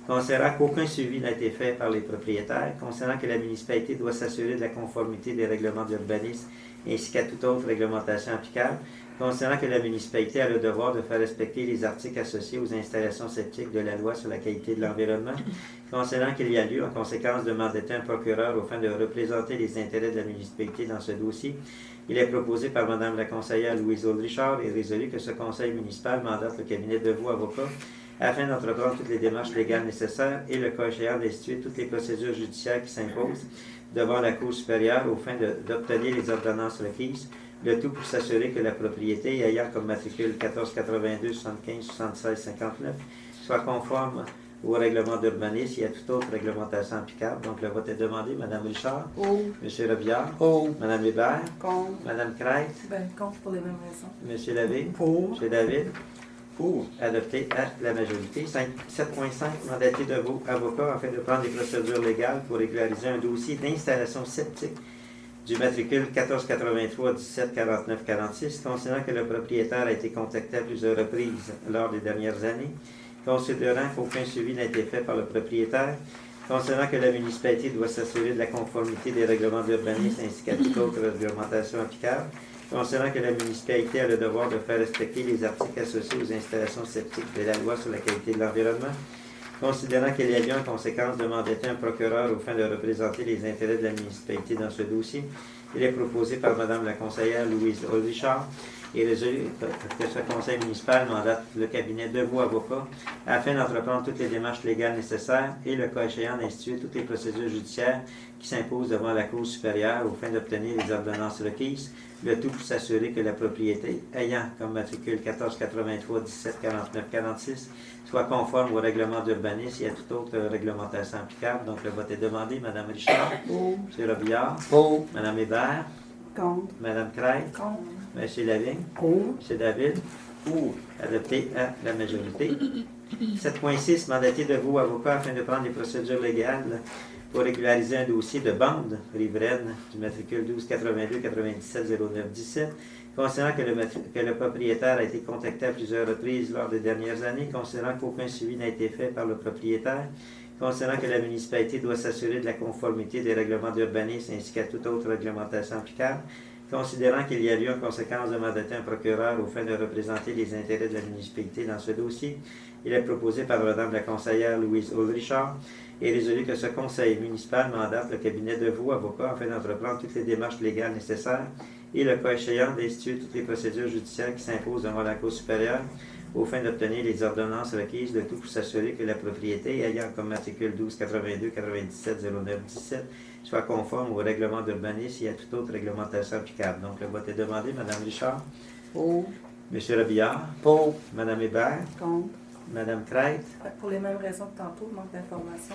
concernant qu'aucun suivi n'a été fait par les propriétaires, concernant que la municipalité doit s'assurer de la conformité des règlements d'urbanisme ainsi qu'à toute autre réglementation applicable, concernant que la municipalité a le devoir de faire respecter les articles associés aux installations septiques de la loi sur la qualité de l'environnement, concernant qu'il y a lieu, en conséquence, de mandater un procureur aux fins de représenter les intérêts de la municipalité dans ce dossier. Il est proposé par Mme la conseillère Louise Richard et résolu que ce conseil municipal mandate le cabinet de vous, avocats, afin d'entreprendre toutes les démarches légales nécessaires et, le cas échéant, d'instituer toutes les procédures judiciaires qui s'imposent devant la Cour supérieure aux fins d'obtenir les ordonnances requises, le tout pour s'assurer que la propriété ayant comme matricule 1482 75 76 59 soit conforme au règlement d'urbanisme et à toute autre réglementation applicable. Donc, le vote est demandé. Mme Richard. Pour. M. Robillard. Pour. Mme Hébert. Contre. Mme Crête. Ben, contre pour les mêmes raisons. M. Lavigne. Pour. M. David. Pour. Adopté à la majorité. 7.5. Mandater de vos avocats afin de prendre des procédures légales pour régulariser un dossier d'installation septique du matricule 1483 17 49 46, considérant que le propriétaire a été contacté à plusieurs reprises lors des dernières années, considérant qu'aucun suivi n'a été fait par le propriétaire, considérant que la municipalité doit s'assurer de la conformité des règlements d'urbanisme ainsi qu'à toute autre réglementation applicable, Considérant que la municipalité a le devoir de faire respecter les articles associés aux installations septiques de la loi sur la qualité de l'environnement, considérant qu'il y a lieu en conséquence de mandater un procureur aux fins de représenter les intérêts de la municipalité dans ce dossier, il est proposé par Mme la conseillère Louise Richard et résolu que ce conseil municipal mandate le cabinet de vos avocats afin d'entreprendre toutes les démarches légales nécessaires et, le cas échéant, d'instituer toutes les procédures judiciaires qui s'imposent devant la Cour supérieure aux fins d'obtenir les ordonnances requises, le tout pour s'assurer que la propriété ayant comme matricule 1483 17 49 46 soit conforme au règlement d'urbanisme et à toute autre réglementation applicable. Donc, le vote est demandé. Mme Richard. Pour. M. Robillard. Pour. Mme Hébert. Contre. Mme Craig. Contre. M. Lavigne. Pour. M. David. Pour. Adopté à la majorité. 7.6. Mandater de vos avocats afin de prendre les procédures légales pour régulariser un dossier de bande riveraine du matricule 12 82 97 09 17, considérant que le propriétaire a été contacté à plusieurs reprises lors des dernières années, considérant qu'aucun suivi n'a été fait par le propriétaire, considérant que la municipalité doit s'assurer de la conformité des règlements d'urbanisme ainsi qu'à toute autre réglementation applicable, considérant qu'il y a lieu en conséquence de mandater un procureur aux fins de représenter les intérêts de la municipalité dans ce dossier, il est proposé par Mme la conseillère Louise Richard et résolu que ce conseil municipal mandate le cabinet de vos avocats afin d'entreprendre toutes les démarches légales nécessaires et, le cas échéant, d'instituer toutes les procédures judiciaires qui s'imposent devant la Cour supérieure aux fins d'obtenir les ordonnances requises, le tout pour s'assurer que la propriété ayant comme matricule 12 82 97 09 17 soit conforme au règlement d'urbanisme et à toute autre réglementation applicable. Donc, le vote est demandé. Mme Richard. Pour. M. Robillard. Pour. Mme Hébert. Contre. Mme Craig. Pour les mêmes raisons que tantôt, le manque d'informations.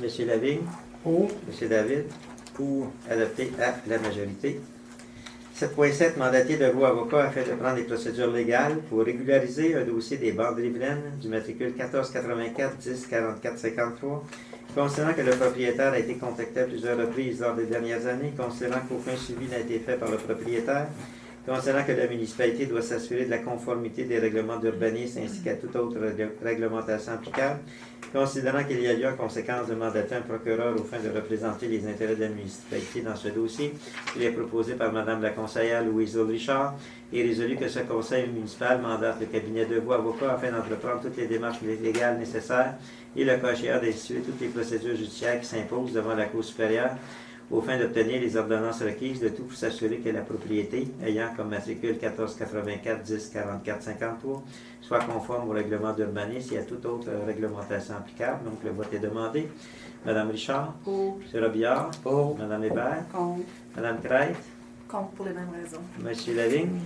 M. Lavigne. Pour. M. David. Pour. Adopté à la majorité. 7.7. Mandater de vos avocats afin de prendre des procédures légales pour régulariser un dossier des bandes riveraines du matricule 1484 10 44 53, considérant que le propriétaire a été contacté à plusieurs reprises lors des dernières années, considérant qu'aucun suivi n'a été fait par le propriétaire, considérant que la municipalité doit s'assurer de la conformité des règlements d'urbanisme ainsi qu'à toute autre réglementation applicable, considérant qu'il y a lieu en conséquence de mandater un procureur aux fins de représenter les intérêts de la municipalité dans ce dossier, il est proposé par Mme la conseillère Louise Richard et résolu que ce conseil municipal mandate le cabinet de vos avocats afin d'entreprendre toutes les démarches légales nécessaires et, le cas échéant, d'instituer toutes les procédures judiciaires qui s'imposent devant la Cour supérieure aux fins d'obtenir les ordonnances requises, le tout pour s'assurer que la propriété, ayant comme matricule 1484 10 44 53, soit conforme au règlement d'urbanisme et à toute autre réglementation applicable. Donc, le vote est demandé. Mme Richard. Pour. M. Robillard. Pour. Mme Hébert. Contre. Mme Craig. Contre pour les mêmes raisons. M. Lavigne.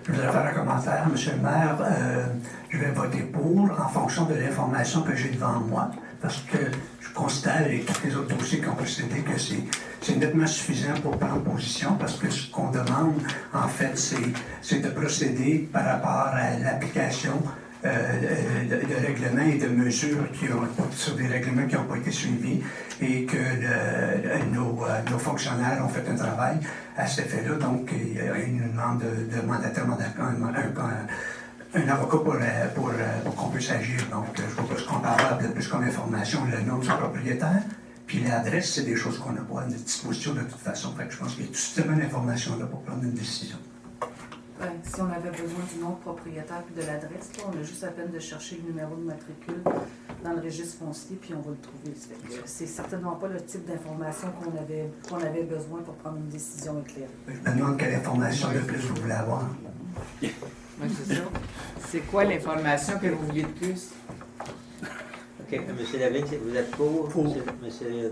Je voudrais faire un commentaire, M. le maire. Je vais voter pour en fonction de l'information que j'ai devant moi, parce que je constate avec tous les autres dossiers qui ont précédé que c'est nettement suffisant pour prendre position, parce que ce qu'on demande, en fait, c'est de procéder par rapport à l'application de règlements et de mesures sur des règlements qui n'ont pas été suivis et que nos fonctionnaires ont fait un travail à cet effet-là. Donc, il nous demande de mandater un avocat pour qu'on puisse agir. Donc, je ne vois pas ce qu'on parle de plus comme information, le nom du propriétaire. Puis l'adresse, c'est des choses qu'on n'a pas à notre disposition de toute façon. Fait que je pense qu'il y a suffisamment d'informations là pour prendre une décision. Ben, si on avait besoin du nom de propriétaire et de l'adresse, on a juste à peine de chercher le numéro de matricule dans le registre foncier, puis on va le trouver. C'est certainement pas le type d'information qu'on avait besoin pour prendre une décision éclairée. Je me demande quelle information de plus vous voulez avoir. Oui, c'est ça. C'est quoi l'information que vous vouliez de plus? OK. M. Lavigne, vous êtes pour? Pour. M.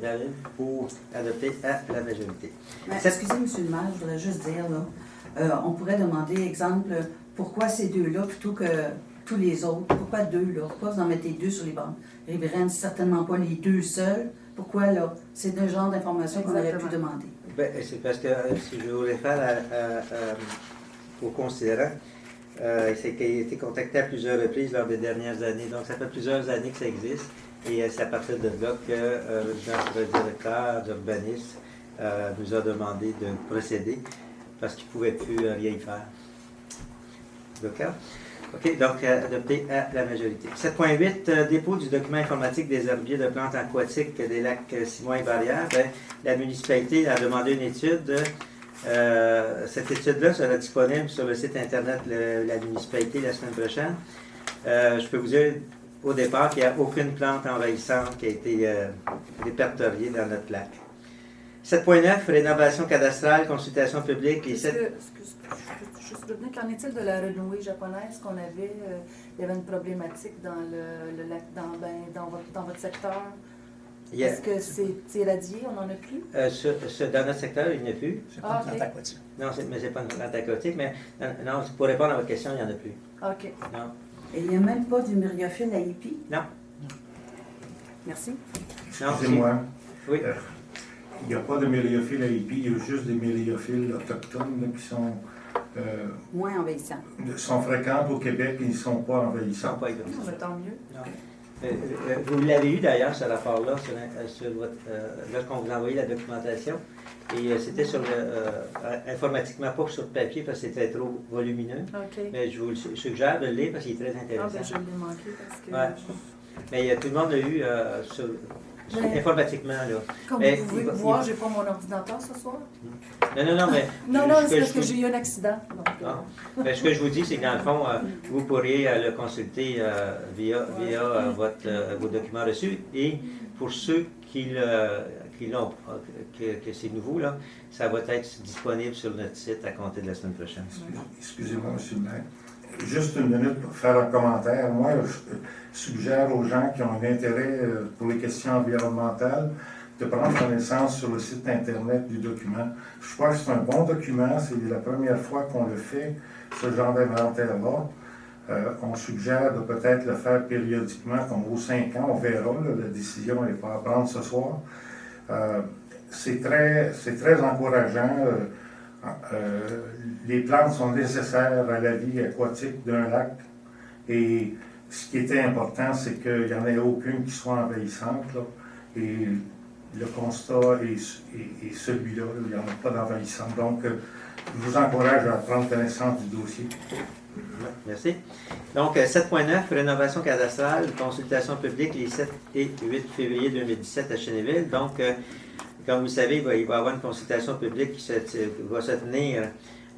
David? Pour. Adopté à la majorité. Mais, excusez, M. le maire, je voudrais juste dire, là, on pourrait demander, exemple, pourquoi ces deux-là plutôt que tous les autres? Pourquoi deux, là? Pourquoi vous en mettez deux sur les bandes riveraines? Certainement pas les deux seuls. Pourquoi, là? C'est le genre d'information qu'on aurait pu demander. Bien, c'est parce que si je voulais faire au considérant, c'est qu'il a été contacté à plusieurs reprises lors des dernières années. Donc, ça fait plusieurs années que ça existe. Et c'est à partir de là que notre directeur d'urbanisme nous a demandé de procéder parce qu'il ne pouvait plus rien y faire. D'accord? OK, donc adopté à la majorité. 7.8, dépôt du document informatique des herbiers de plantes aquatiques des lacs Simois et Barrières. Bien, la municipalité a demandé une étude Cette étude-là sera disponible sur le site Internet de la municipalité la semaine prochaine. Je peux vous dire au départ qu'il n'y a aucune plante envahissante qui a été répertoriée dans notre lac. 7.9, rénovation cadastrale, consultation publique. Et Je peux juste revenir, qu'en est-il de la renouée japonaise qu'on avait? Il y avait une problématique dans le lac, dans votre secteur. Est-ce que c'est éradié? On n'en a plus? Dans notre secteur, il n'y en a plus. C'est pas une ok. plante aquatique. Non, mais c'est pas une plante aquatique, mais non, pour répondre à votre question, il n'y en a plus. OK. Non. Et il n'y a même pas du myriophylle à hippie? Non. Merci. Non, Excusez-moi. Oui. Il n'y a pas de myriophiles à hippie, il y a juste des myriophiles autochtones là, qui Moins envahissant. sont fréquentes au Québec et ils ne sont pas Ils ne sont envahissants. pas Non, existants. mais tant mieux. Non. Vous l'avez eu d'ailleurs, ce rapport-là, lorsqu'on vous a envoyé la documentation. Et c'était informatiquement pas sur papier parce que c'était trop volumineux. OK. Mais je vous suggère de le lire parce qu'il est très Ah, intéressant. ben, je l'ai manqué parce que... Ouais. Mais tout le monde l'a eu Mais- informatiquement. Là. Comme Mais vous pouvez il va- voir, il- j'ai pas mon ordinateur ce soir. Non, mais... Non, ce c'est parce je que vous- j'ai eu un accident. Donc, Ah. Ben, ce que je vous dis, c'est que dans le fond, vous pourriez le consulter via vos documents reçus. Et pour ceux qui l'ont, que c'est nouveau, là, ça va être disponible sur notre site à compter de la semaine prochaine. Excusez-moi, M. le maire. Juste une minute pour faire un commentaire. Moi, je suggère aux gens qui ont un intérêt pour les questions environnementales de prendre connaissance sur le site Internet du document. Je crois que c'est un bon document. C'est la première fois qu'on le fait, ce genre d'inventaire-là. On suggère de peut-être le faire périodiquement, comme aux 5 ans. On verra. Là, la décision n'est pas à prendre ce soir. C'est très encourageant. Les plantes sont nécessaires à la vie aquatique d'un lac. Et ce qui était important, c'est qu'il n'y en ait aucune qui soit envahissante. Là. Et le constat est celui-là. Il n'y en a pas d'envahissante. Donc, je vous encourage à prendre connaissance du dossier. Merci. Donc, 7.9, rénovation cadastrale, consultation publique les 7 et 8 février 2017 à Chénéville. Donc, comme vous le savez, il va y avoir une consultation publique qui va se tenir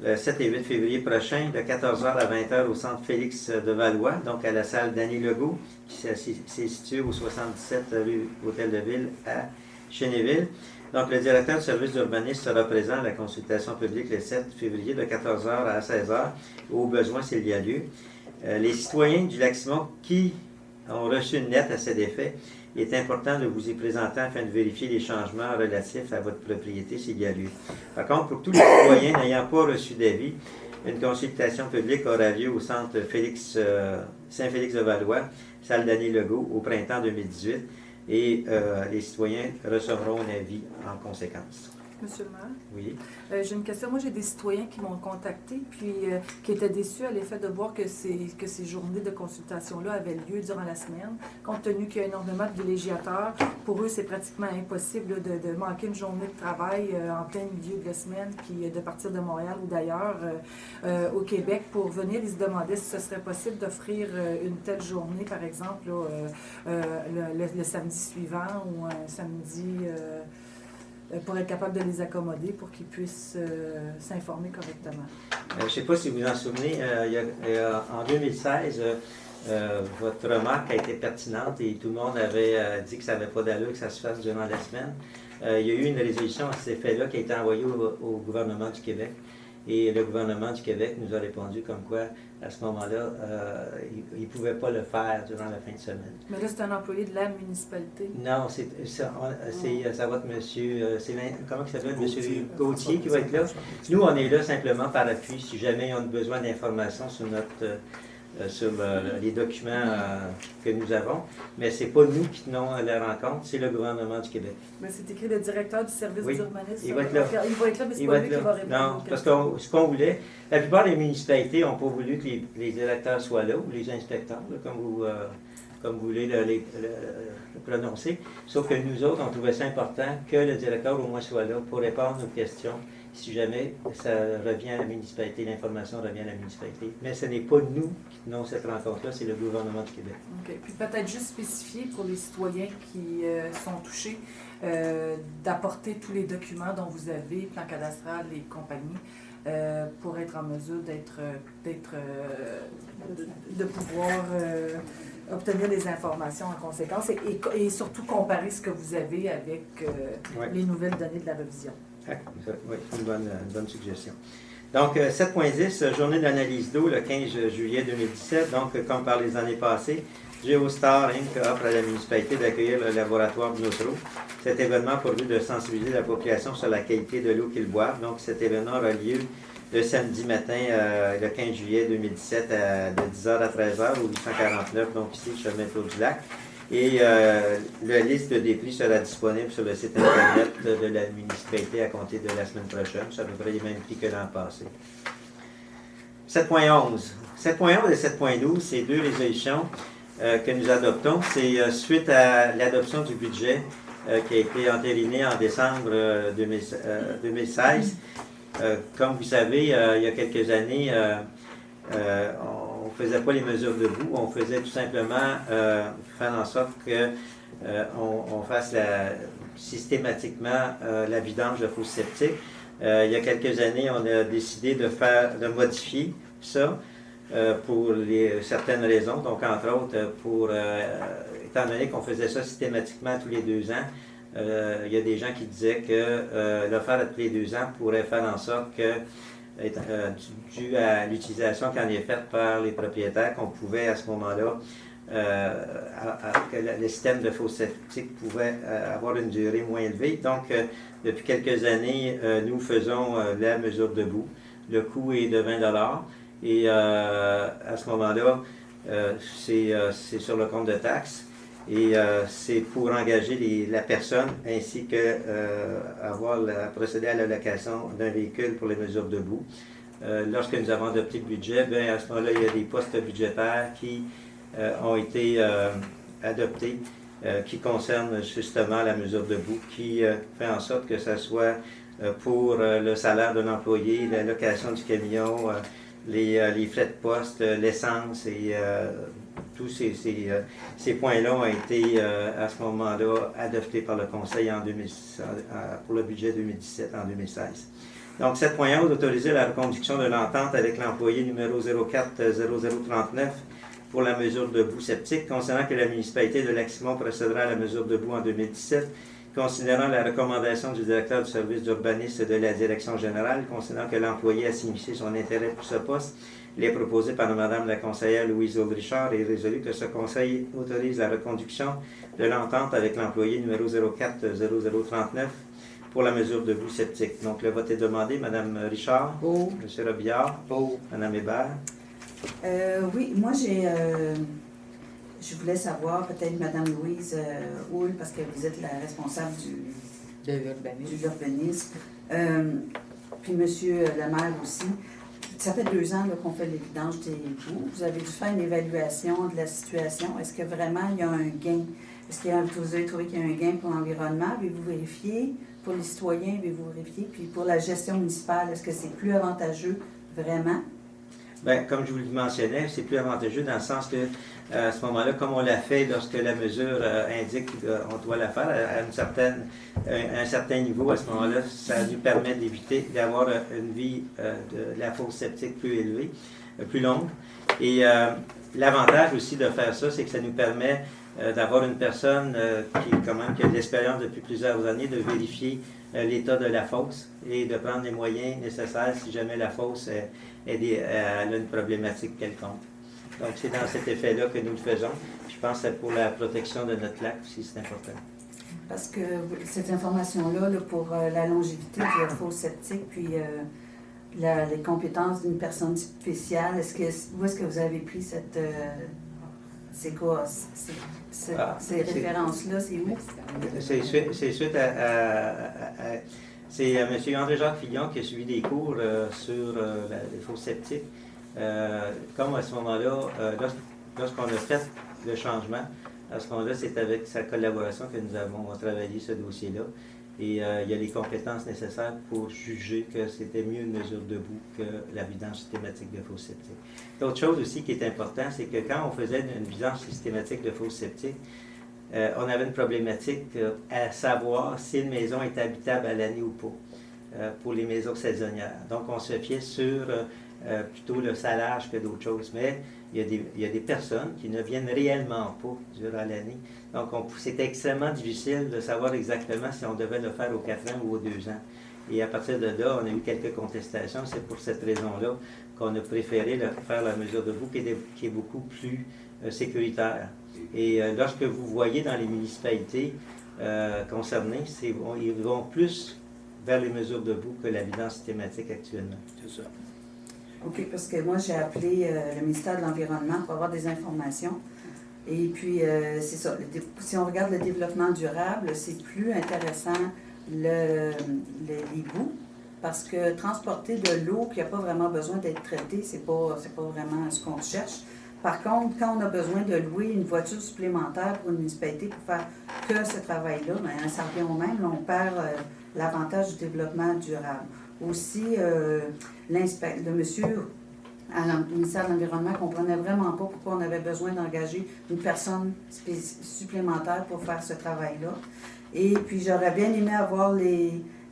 le 7 et 8 février prochain, de 14h à 20h au centre Félix de Valois, donc à la salle Danny Legault, qui s'est située au 77 rue Hôtel de Ville à Chénéville. Donc, le directeur du service d'urbanisme sera présent à la consultation publique le 7 février de 14h à 16h. Au besoin, s'il y a lieu. Les citoyens du Lac-Simon qui ont reçu une lettre à cet effet, il est important de vous y présenter afin de vérifier les changements relatifs à votre propriété s'il y a lieu. Par contre, pour tous les citoyens n'ayant pas reçu d'avis, une consultation publique aura lieu au centre Saint-Félix de Valois, salle Danny Legault, au printemps 2018, et les citoyens recevront un avis en conséquence. Monsieur le maire, Oui. j'ai une question. Moi, j'ai des citoyens qui m'ont contacté puis qui étaient déçus à l'effet de voir que ces journées de consultation-là avaient lieu durant la semaine. Compte tenu qu'il y a énormément de villégiateurs, pour eux, c'est pratiquement impossible là, de manquer une journée de travail en plein milieu de la semaine, puis de partir de Montréal ou d'ailleurs au Québec pour venir. Ils se demandaient si ce serait possible d'offrir une telle journée, par exemple, là, le samedi suivant ou un samedi... pour être capable de les accommoder pour qu'ils puissent s'informer correctement. Je ne sais pas si vous vous en souvenez, en 2016, votre remarque a été pertinente et tout le monde avait dit que ça n'avait pas d'allure que ça se fasse durant la semaine. Il y a eu une résolution à cet effet-là qui a été envoyée au gouvernement du Québec. Et le gouvernement du Québec nous a répondu comme quoi, à ce moment-là, il ne pouvait pas le faire durant la fin de semaine. Mais là, c'est un employé de la municipalité. Non, ça va être monsieur, comment il s'appelle, monsieur Gauthier qui va être là. Nous, on est là simplement par appui si jamais ils ont besoin d'informations sur les documents que nous avons. Mais ce n'est pas nous qui tenons la rencontre, c'est le gouvernement du Québec. Mais c'est écrit le directeur du service Oui, d'urbanisme. il va être là. Il va être là, mais c'est Il pas va lui être qui là. va répondre. Non, aux parce questions. que ce qu'on voulait, la plupart des municipalités n'ont pas voulu que les directeurs soient là, ou les inspecteurs, là, comme vous voulez le prononcer. Sauf que nous autres, on trouvait ça important que le directeur au moins soit là pour répondre aux questions si jamais ça revient à la municipalité, l'information revient à la municipalité. Mais ce n'est pas nous qui tenons cette rencontre-là, c'est le gouvernement du Québec. OK. Puis peut-être juste spécifier pour les citoyens qui sont touchés, d'apporter tous les documents dont vous avez, plan cadastral et compagnie, pour être en mesure de pouvoir obtenir des informations en conséquence et surtout comparer ce que vous avez avec les nouvelles données de la révision. Oui, c'est une bonne suggestion. Donc, 7.10, journée d'analyse d'eau le 15 juillet 2017. Donc, comme par les années passées, Geostar Inc. offre à la municipalité d'accueillir le laboratoire de Notro. Cet événement a pour but de sensibiliser la population sur la qualité de l'eau qu'ils boivent. Donc, cet événement aura lieu le samedi matin, le 15 juillet 2017, de 10h à 13h au 849, donc ici, chemin Clos-du-Lac. Et la liste des prix sera disponible sur le site Internet de la municipalité à compter de la semaine prochaine. C'est à peu près les mêmes prix que l'an passé. 7.11. 7.11 et 7.12, c'est deux résolutions que nous adoptons. C'est suite à l'adoption du budget qui a été entériné en décembre 2016. Comme vous savez, il y a quelques années, on ne faisait pas les mesures de boue, on faisait tout simplement faire en sorte qu'on fasse systématiquement la vidange de fosses septiques. Il y a quelques années, on a décidé de modifier ça pour certaines raisons. Donc, entre autres, étant donné qu'on faisait ça systématiquement tous les 2 ans, il y a des gens qui disaient que le faire tous les 2 ans pourrait faire en sorte que, dû à l'utilisation qui en est faite par les propriétaires, qu'on pouvait à ce moment-là, que le système de fosses septiques pouvait avoir une durée moins élevée. Donc, depuis quelques années, nous faisons la mesure de boue. Le coût est de 20 $. Et à ce moment-là, c'est sur le compte de taxes. Et c'est pour engager la personne ainsi que procéder à l'allocation d'un véhicule pour les mesures de boue. Lorsque nous avons adopté le budget, à ce moment-là, il y a des postes budgétaires qui ont été adoptés qui concernent justement la mesure de boue, qui fait en sorte que ce soit pour le salaire d'un employé, la location du camion, les frais de poste, l'essence et tous ces points-là ont été à ce moment-là adoptés par le Conseil pour le budget 2017 en 2016. Donc 7.11, autoriser la reconduction de l'entente avec l'employé numéro 040039 pour la mesure de boue septique, considérant que la municipalité de Lac-Simon procédera à la mesure de boue en 2017, considérant la recommandation du directeur du service d'urbanisme de la direction générale, considérant que l'employé a signifié son intérêt pour ce poste, il est proposé par Mme la conseillère Louise Aude-Richard et résolu que ce conseil autorise la reconduction de l'entente avec l'employé numéro 040039 pour la mesure de boue septique. Donc, le vote est demandé. Mme Richard? Oh. M. Robillard? Oh. Mme Hébert? Oui, moi je voulais savoir, peut-être Mme Louise Houle, parce que vous êtes la responsable De l'urbanisme. de l'urbanisme, puis M. le maire aussi. Ça fait 2 ans là, qu'on fait les vidanges des boues. Vous avez dû faire une évaluation de la situation. Est-ce que vraiment il y a un gain? Est-ce que vous avez trouvé qu'il y a un gain pour l'environnement? Avez-vous vérifié? Pour les citoyens, avez-vous vérifié? Puis pour la gestion municipale, est-ce que c'est plus avantageux vraiment? Bien, comme je vous le mentionnais, c'est plus avantageux dans le sens que, à ce moment-là, comme on l'a fait lorsque la mesure indique qu'on doit la faire à un certain niveau, à ce moment-là, ça nous permet d'éviter d'avoir une vie de la fosse septique plus élevée, plus longue. Et l'avantage aussi de faire ça, c'est que ça nous permet d'avoir une personne qui a de l'expérience depuis plusieurs années, de vérifier l'état de la fosse et de prendre les moyens nécessaires si jamais la fosse a une problématique quelconque. Donc, c'est dans cet effet-là que nous le faisons. Je pense que c'est pour la protection de notre lac aussi, c'est important. Parce que cette information-là, là, pour la longévité de la fosse septique, puis les compétences d'une personne spéciale, où est-ce que vous avez pris cette... c'est quoi? Ces références-là, c'est où? C'est suite c'est M. André-Jacques Fillon qui a suivi des cours sur les fosses septiques. Comme à ce moment-là, lorsqu'on a fait le changement, à ce moment-là, c'est avec sa collaboration que nous avons travaillé ce dossier-là. Et il y a les compétences nécessaires pour juger que c'était mieux une mesure debout que la vidange systématique de fosse septique. L'autre chose aussi qui est important, c'est que quand on faisait une vidange systématique de fosse septique, on avait une problématique à savoir si une maison est habitable à l'année ou pas, pour les maisons saisonnières. Donc, on se fiait sur plutôt le salage que d'autres choses. Mais il y a des personnes qui ne viennent réellement pas durant l'année. Donc, c'était extrêmement difficile de savoir exactement si on devait le faire aux 4 ans ou aux 2 ans. Et à partir de là, on a eu quelques contestations. C'est pour cette raison-là qu'on a préféré faire la mesure debout qui est beaucoup plus sécuritaire. Et lorsque vous voyez dans les municipalités concernées, ils vont plus vers les mesures debout que la vidange systématique actuellement. C'est ça. OK, parce que moi, j'ai appelé le ministère de l'Environnement pour avoir des informations. Et puis, c'est ça. Si on regarde le développement durable, c'est plus intéressant les boues, parce que transporter de l'eau qui n'a pas vraiment besoin d'être traitée, c'est pas vraiment ce qu'on cherche. Par contre, quand on a besoin de louer une voiture supplémentaire pour une municipalité pour faire que ce travail-là, bien, ça revient au même, on perd l'avantage du développement durable. Aussi, le monsieur à le ministère de l'Environnement ne comprenait vraiment pas pourquoi on avait besoin d'engager une personne supplémentaire pour faire ce travail-là. Et puis, j'aurais bien aimé avoir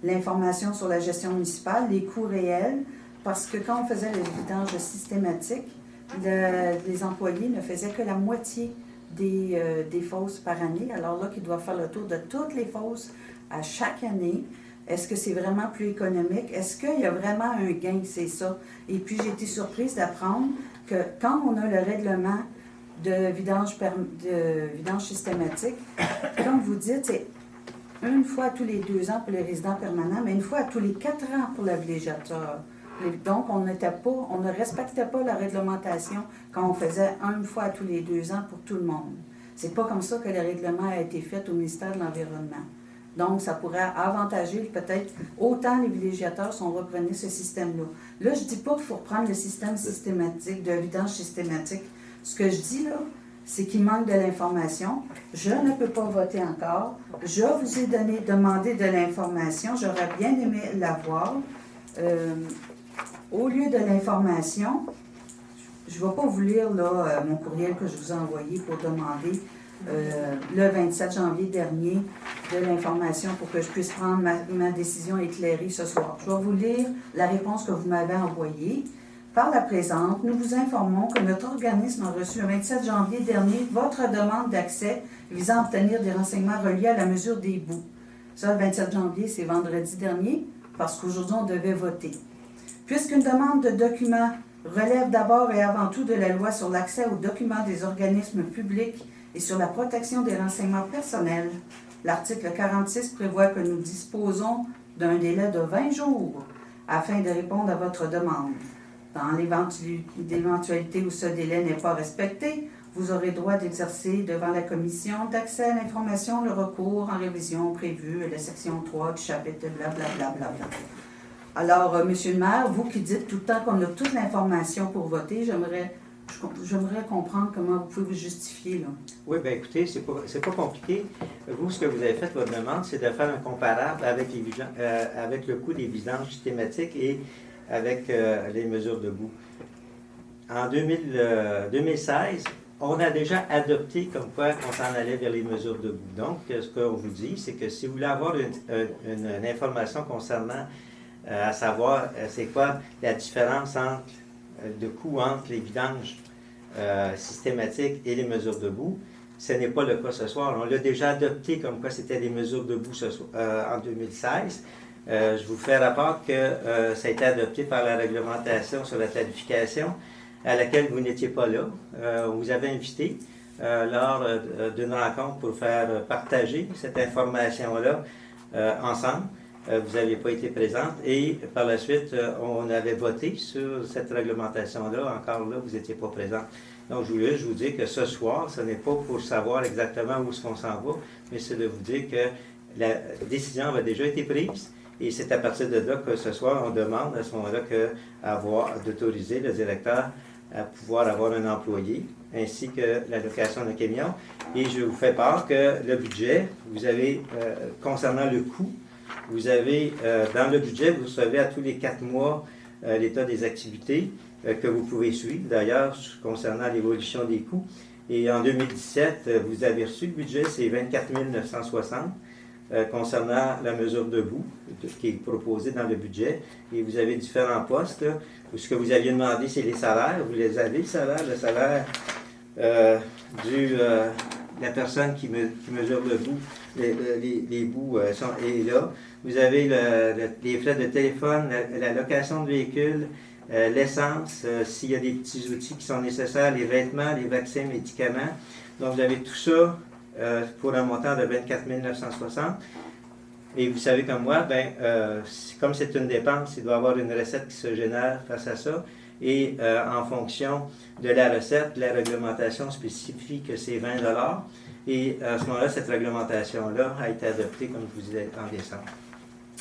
l'information sur la gestion municipale, les coûts réels, parce que quand on faisait les vidanges systématiques, les employés ne faisaient que la moitié des fosses par année. Alors là, qu'ils doivent faire le tour de toutes les fosses à chaque année. Est-ce que c'est vraiment plus économique? Est-ce qu'il y a vraiment un gain? C'est ça. Et puis, j'ai été surprise d'apprendre que quand on a le règlement de vidange systématique, comme vous dites, c'est une fois tous les 2 ans pour les résidents permanents, mais une fois tous les 4 ans pour le villégiateur. Donc, on ne respectait pas la réglementation quand on faisait une fois tous les 2 ans pour tout le monde. C'est pas comme ça que le règlement a été fait au ministère de l'Environnement. Donc, ça pourrait avantager peut-être autant les villégiateurs si on reprenait ce système-là. Là, je ne dis pas qu'il faut reprendre le système systématique, de vidange systématique. Ce que je dis là, c'est qu'il manque de l'information. Je ne peux pas voter encore. Je vous ai demandé de l'information. J'aurais bien aimé l'avoir. Au lieu de l'information, je ne vais pas vous lire là, mon courriel que je vous ai envoyé pour demander le 27 janvier dernier de l'information pour que je puisse prendre ma décision éclairée ce soir. Je vais vous lire la réponse que vous m'avez envoyée. Par la présente, nous vous informons que notre organisme a reçu le 27 janvier dernier votre demande d'accès visant à obtenir des renseignements reliés à la mesure des boues. Ça, le 27 janvier, c'est vendredi dernier, parce qu'aujourd'hui, on devait voter. Puisqu'une demande de documents relève d'abord et avant tout de la loi sur l'accès aux documents des organismes publics et sur la protection des renseignements personnels, l'article 46 prévoit que nous disposons d'un délai de 20 jours afin de répondre à votre demande. Dans l'éventualité où ce délai n'est pas respecté, vous aurez droit d'exercer devant la commission d'accès à l'information le recours en révision prévue à la section 3 du chapitre blablabla. Alors, Monsieur le maire, vous qui dites tout le temps qu'on a toute l'information pour voter, j'aimerais comprendre comment vous pouvez vous justifier, là. Oui, bien écoutez, c'est pas compliqué. Vous, ce que vous avez fait, votre demande, c'est de faire un comparable avec le coût des vidanges systématiques et avec les mesures de boue. En 2016, on a déjà adopté comme quoi on s'en allait vers les mesures de boue. Donc, ce qu'on vous dit, c'est que si vous voulez avoir une information concernant à savoir c'est quoi la différence de coût entre les vidanges systématiques et les mesures de boue, ce n'est pas le cas ce soir. On l'a déjà adopté comme quoi c'était des mesures de boue en 2016. Je vous fais rapport que ça a été adopté par la réglementation sur la tarification à laquelle vous n'étiez pas là. On vous avait invité lors d'une rencontre pour faire partager cette information-là ensemble. Vous n'aviez pas été présente et par la suite, on avait voté sur cette réglementation-là. Encore là, vous n'étiez pas présente. Donc, je voulais juste vous dire que ce soir, ce n'est pas pour savoir exactement où est-ce qu'on s'en va, mais c'est de vous dire que la décision avait déjà été prise et c'est à partir de là que ce soir, on demande à ce moment-là d'autoriser le directeur à pouvoir avoir un employé ainsi que l'allocation de camion. Et je vous fais part que le budget, vous avez, concernant le coût, vous avez, dans le budget, vous recevez à tous les 4 mois l'état des activités que vous pouvez suivre, d'ailleurs, concernant l'évolution des coûts. Et en 2017, vous avez reçu le budget, c'est 24 960 concernant la mesure debout qui est proposée dans le budget. Et vous avez différents postes. Là. Ce que vous aviez demandé, c'est les salaires. Vous les avez, le salaire la personne qui mesure le bout, les bouts est là. Vous avez les frais de téléphone, la location de véhicules, l'essence, s'il y a des petits outils qui sont nécessaires, les vêtements, les vaccins, médicaments. Donc, vous avez tout ça pour un montant de 24 960. Et vous savez comme moi, comme c'est une dépense, il doit y avoir une recette qui se génère face à ça. Et en fonction de la recette, la réglementation spécifie que c'est 20 $. Et à ce moment-là, cette réglementation-là a été adoptée, comme je vous disais, en décembre.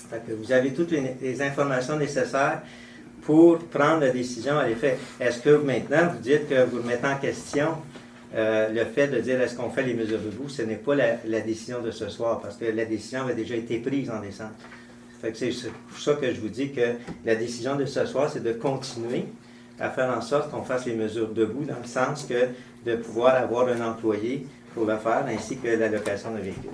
Fait que vous avez toutes les informations nécessaires pour prendre la décision à l'effet. Est-ce que maintenant, vous dites que vous remettez en question le fait de dire est-ce qu'on fait les mesures debout? Ce n'est pas la décision de ce soir, parce que la décision avait déjà été prise en décembre. Fait que c'est pour ça que je vous dis que la décision de ce soir, c'est de continuer à faire en sorte qu'on fasse les mesures debout, dans le sens que de pouvoir avoir un employé pour le faire, ainsi que la location de véhicules.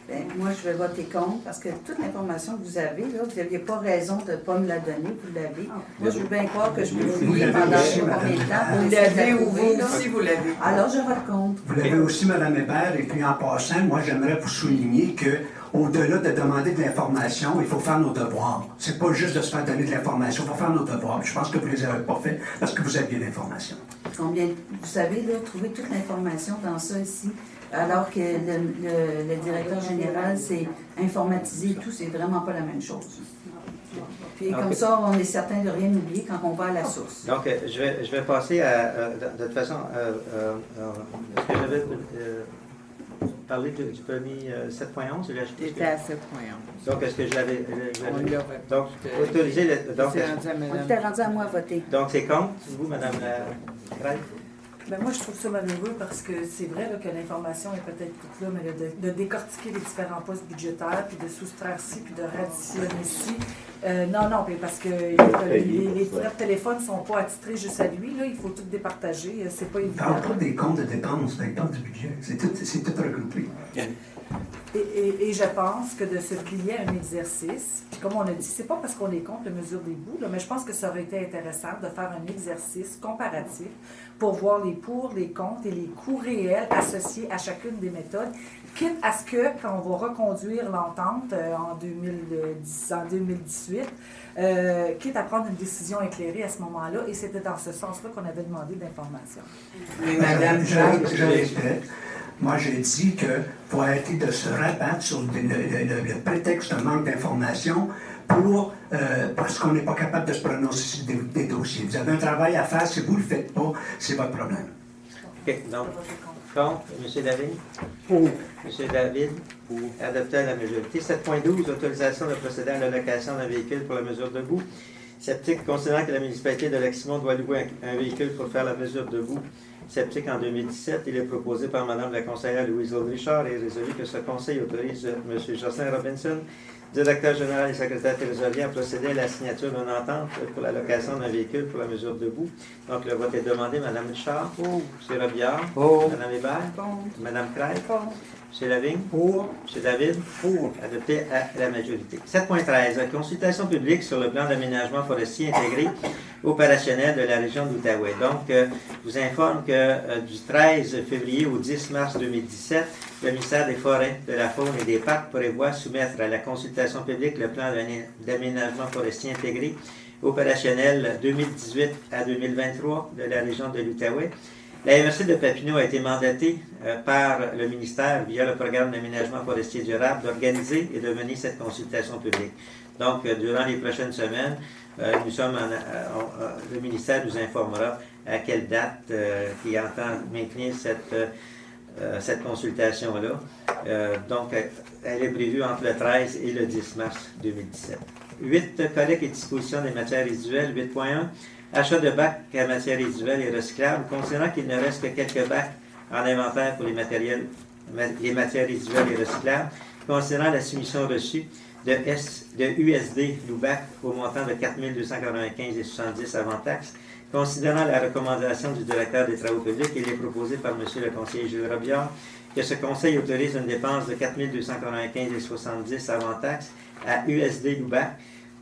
Bien, moi, je vais voter contre parce que toute l'information que vous avez, là, vous n'aviez pas raison de ne pas me la donner, vous l'avez. Moi, je veux bien croire que je me fouille pendant combien de temps. Vous l'avez ou vous aussi, vous l'avez. Alors, je vote contre. Vous l'avez aussi, Mme Hébert, et puis en passant, moi, j'aimerais vous souligner que au-delà de demander de l'information, il faut faire nos devoirs. C'est pas juste de se faire donner de l'information, il faut faire nos devoirs. Je pense que vous ne les avez pas fait parce que vous aviez l'information. Combien, vous savez, là, trouver toute l'information dans ça ici, alors que le directeur général s'est informatisé et tout, c'est vraiment pas la même chose. Puis comme ça, on est certain de rien oublier quand on va à la source. Donc, je vais passer à, de toute façon, est-ce que j'avais parlé du premier 7.11? C'était à 7.11. Donc, est-ce que je l'avais... On l'a donc, autoriser... Donc, On était rendu à moi à voter. donc, c'est contre, vous, Mme Craig? Ben moi, je trouve ça malheureux parce que c'est vrai là, que l'information est peut-être toute là, mais de décortiquer les différents postes budgétaires, puis de soustraire ci, puis de radditionner ci. Non, parce que les frais de téléphone ne sont pas attitrés juste à lui. Là, il faut tout départager. C'est pas On ne évident. parle pas des comptes de dépenses, des comptes du budget. C'est tout regroupé. Et je pense que de se plier à un exercice, puis comme on a dit, c'est pas parce qu'on est contre la mesure des bouts, là, mais je pense que ça aurait été intéressant de faire un exercice comparatif pour voir les pour, les contre et les coûts réels associés à chacune des méthodes, quitte à ce que, quand on va reconduire l'entente en 2018, quitte à prendre une décision éclairée à ce moment-là, et c'était dans ce sens-là qu'on avait demandé d'informations. Mais Madame Je répète. Moi, j'ai dit qu'il faut arrêter de se rabattre sur le prétexte de manque d'information parce qu'on n'est pas capable de se prononcer sur des dossiers. Vous avez un travail à faire, si vous ne le faites pas, c'est votre problème. OK, donc, contre, M. David? Pour. M. David? Pour. Adopté à la majorité. 7.12, autorisation de procéder à l'allocation d'un véhicule pour la mesure debout. Sceptique, considérant que la municipalité de Lac-Simon doit louer un véhicule pour faire la mesure debout. Sceptique en 2017, il est proposé par Mme la conseillère Louise-Aude Richard et résolu que ce conseil autorise M. Jocelyn Robinson, directeur général et secrétaire trésorier, à procéder à la signature d'une entente pour la location d'un véhicule pour la mesure debout. Donc, le vote est demandé. Mme Richard. Pour. M. Robillard. Pour. Mme Hébert. Contre. Mme Craig. Contre. M. Lavigne. Pour. M. David. Pour. Adopté à la majorité. 7.13. Consultation publique sur le plan d'aménagement forestier intégré opérationnel de la région d'Outaouais. Donc, je vous informe que du 13 février au 10 mars 2017, le ministère des Forêts, de la Faune et des Parcs prévoit soumettre à la consultation publique le plan d'aménagement forestier intégré opérationnel 2018 à 2023 de la région de l'Outaouais. La MRC de Papineau a été mandatée par le ministère, via le programme d'aménagement forestier durable, d'organiser et de mener cette consultation publique. Donc, durant les prochaines semaines, le ministère nous informera à quelle date il entend maintenir cette consultation-là. Donc, elle est prévue entre le 13 et le 10 mars 2017. 8. Collecte et disposition des matières résiduelles. 8.1. Achat de bacs à matières résiduelles et recyclables. Considérant qu'il ne reste que quelques bacs en inventaire pour les matières résiduelles et recyclables, considérant la soumission reçue de USD Loubac au montant de 4 295,70 avant taxe. Considérant la recommandation du directeur des Travaux publics, il est proposé par M. le conseiller Gilles Robillard que ce conseil autorise une dépense de 4 295,70 avant taxe à USD Loubac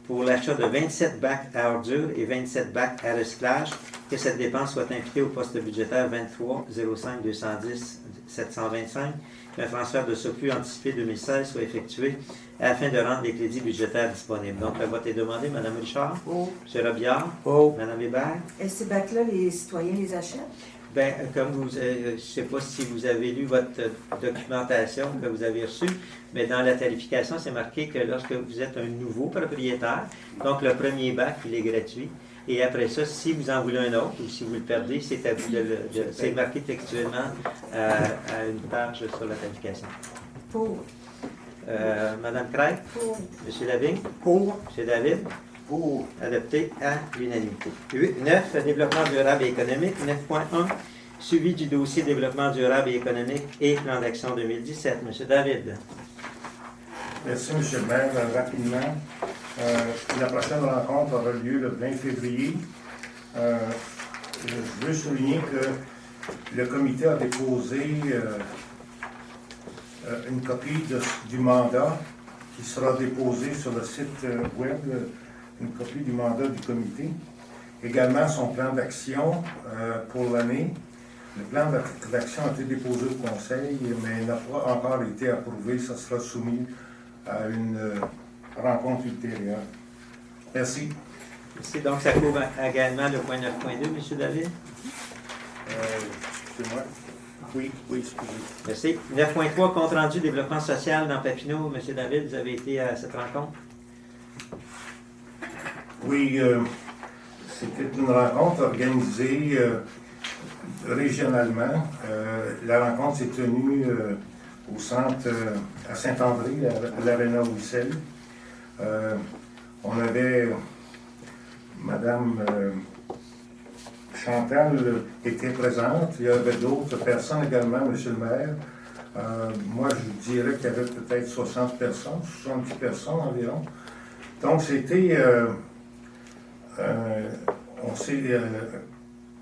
pour l'achat de 27 bacs à ordures et 27 bacs à recyclage, que cette dépense soit impliquée au poste budgétaire 23 05 210 725, qu'un transfert de surplus anticipé 2016 soit effectué afin de rendre les crédits budgétaires disponibles. Donc, le vote est demandé. Mme Richard? Oh. M. Robillard? Oh. Mme Hébert? Et ces bacs-là, les citoyens les achètent? Bien, comme vous, je ne sais pas si vous avez lu votre documentation que vous avez reçue, mais dans la tarification, c'est marqué que lorsque vous êtes un nouveau propriétaire, donc le premier bac, il est gratuit. Et après ça, si vous en voulez un autre ou si vous le perdez, c'est à vous c'est marqué textuellement à une page sur la tarification. Pour. Madame Craig? Pour. M. Lavigne? Pour. M. David? Pour. Adopté à l'unanimité. 9. Développement durable et économique. 9.1. Suivi du dossier développement durable et économique et plan d'action 2017. M. David. Merci, M. le maire. Rapidement, la prochaine rencontre aura lieu le 20 février. Je veux souligner que le comité a déposé une copie du mandat qui sera déposé sur le site web, une copie du mandat du comité. Également son plan d'action pour l'année. Le plan d'action a été déposé au conseil, mais n'a pas encore été approuvé. Ça sera soumis à une rencontre ultérieure. Merci. Merci. Donc, ça couvre également le point 9.2, M. David. C'est moi. Oui, excusez. Merci. 9.3, compte rendu développement social dans Papineau. M. David, vous avez été à cette rencontre? Oui, c'était une rencontre organisée régionalement. La rencontre s'est tenue au centre à Saint-André, à l'Arena Wissel. On avait Madame Chantal était présente. Il y avait d'autres personnes également, M. le maire. Moi, je dirais qu'il y avait peut-être 60 personnes, 70 personnes environ. Donc, c'était... on s'est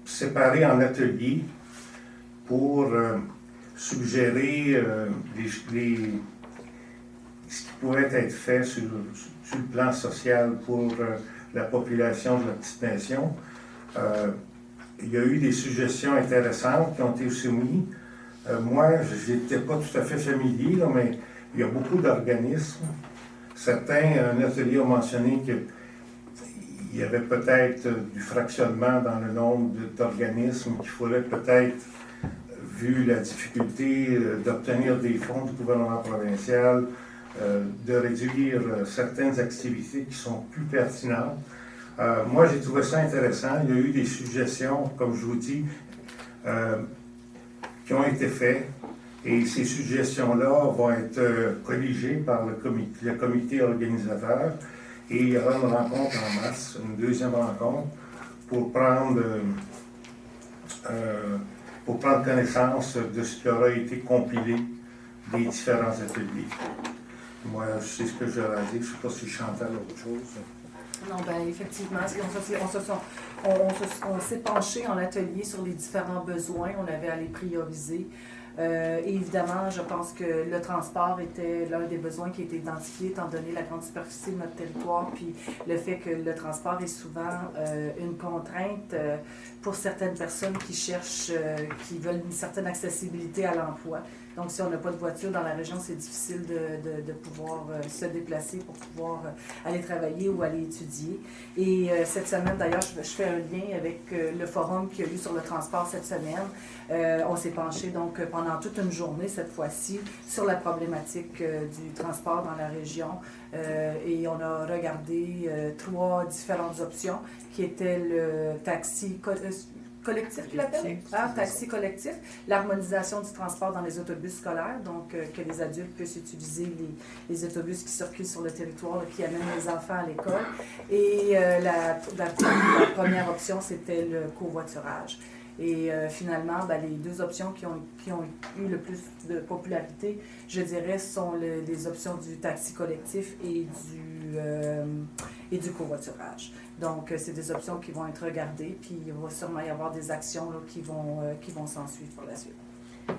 séparés en ateliers pour suggérer ce qui pourrait être fait sur le plan social pour la population de la petite nation. Il y a eu des suggestions intéressantes qui ont été soumises. Moi, je n'étais pas tout à fait familier, là, mais il y a beaucoup d'organismes. Certains, un atelier a mentionné qu'il y avait peut-être du fractionnement dans le nombre d'organismes, qu'il faudrait peut-être, vu la difficulté d'obtenir des fonds du gouvernement provincial, de réduire certaines activités qui sont plus pertinentes. Moi, j'ai trouvé ça intéressant. Il y a eu des suggestions, comme je vous dis, qui ont été faites. Et ces suggestions-là vont être colligées par le comité organisateur. Et il y aura une rencontre en mars, une deuxième rencontre, pour prendre connaissance de ce qui aura été compilé des différents ateliers. Moi, je sais ce que j'aurais à dire. Je ne sais pas si Chantal a autre chose. Non, bien, effectivement, on s'est penché en atelier sur les différents besoins. On avait à les prioriser. Et évidemment, je pense que le transport était l'un des besoins qui a été identifié, étant donné la grande superficie de notre territoire, puis le fait que le transport est souvent une contrainte pour certaines personnes qui cherchent, qui veulent une certaine accessibilité à l'emploi. Donc, si on n'a pas de voiture dans la région, c'est difficile de pouvoir se déplacer pour pouvoir aller travailler ou aller étudier. Et cette semaine, d'ailleurs, je fais un lien avec le forum qu'il y a eu sur le transport cette semaine. On s'est penché donc pendant toute une journée, cette fois-ci, sur la problématique du transport dans la région. Et on a regardé 3 différentes options qui étaient le taxi collectif, qu'il appelle? Taxi collectif, l'harmonisation du transport dans les autobus scolaires, donc que les adultes puissent utiliser les autobus qui circulent sur le territoire, là, qui amènent les enfants à l'école. Et la première option, c'était le covoiturage. Et finalement, ben, les deux options qui ont eu le plus de popularité, je dirais, sont les options du taxi collectif et du covoiturage. Donc, c'est des options qui vont être regardées, puis il va sûrement y avoir des actions là, qui vont s'en suivre pour la suite.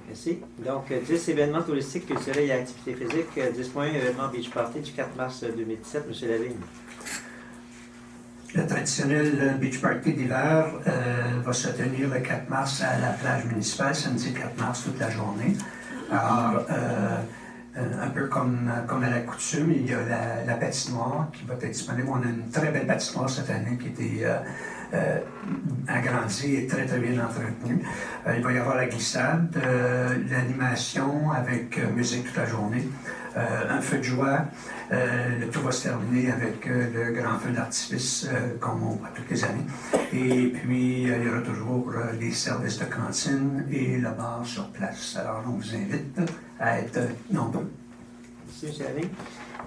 Merci. Donc, 10 événements touristiques, culturels et activités physiques. 10 points, événement Beach Party du 4 mars 2017. M. Lavigne. Le traditionnel Beach Party d'hiver va se tenir le 4 mars à la plage municipale, samedi 4 mars toute la journée. Alors, un peu comme à la coutume, il y a la patinoire qui va être disponible. On a une très belle patinoire cette année qui a été agrandie et très très bien entretenue. Il va y avoir la glissade, l'animation avec musique toute la journée, un feu de joie. Le tout va se terminer avec le grand feu d'artifice comme on voit toutes les années. Et puis, il y aura toujours les services de cantine et le bar sur place. Alors, on vous invite à être nombreux. Merci, M. Lavigne.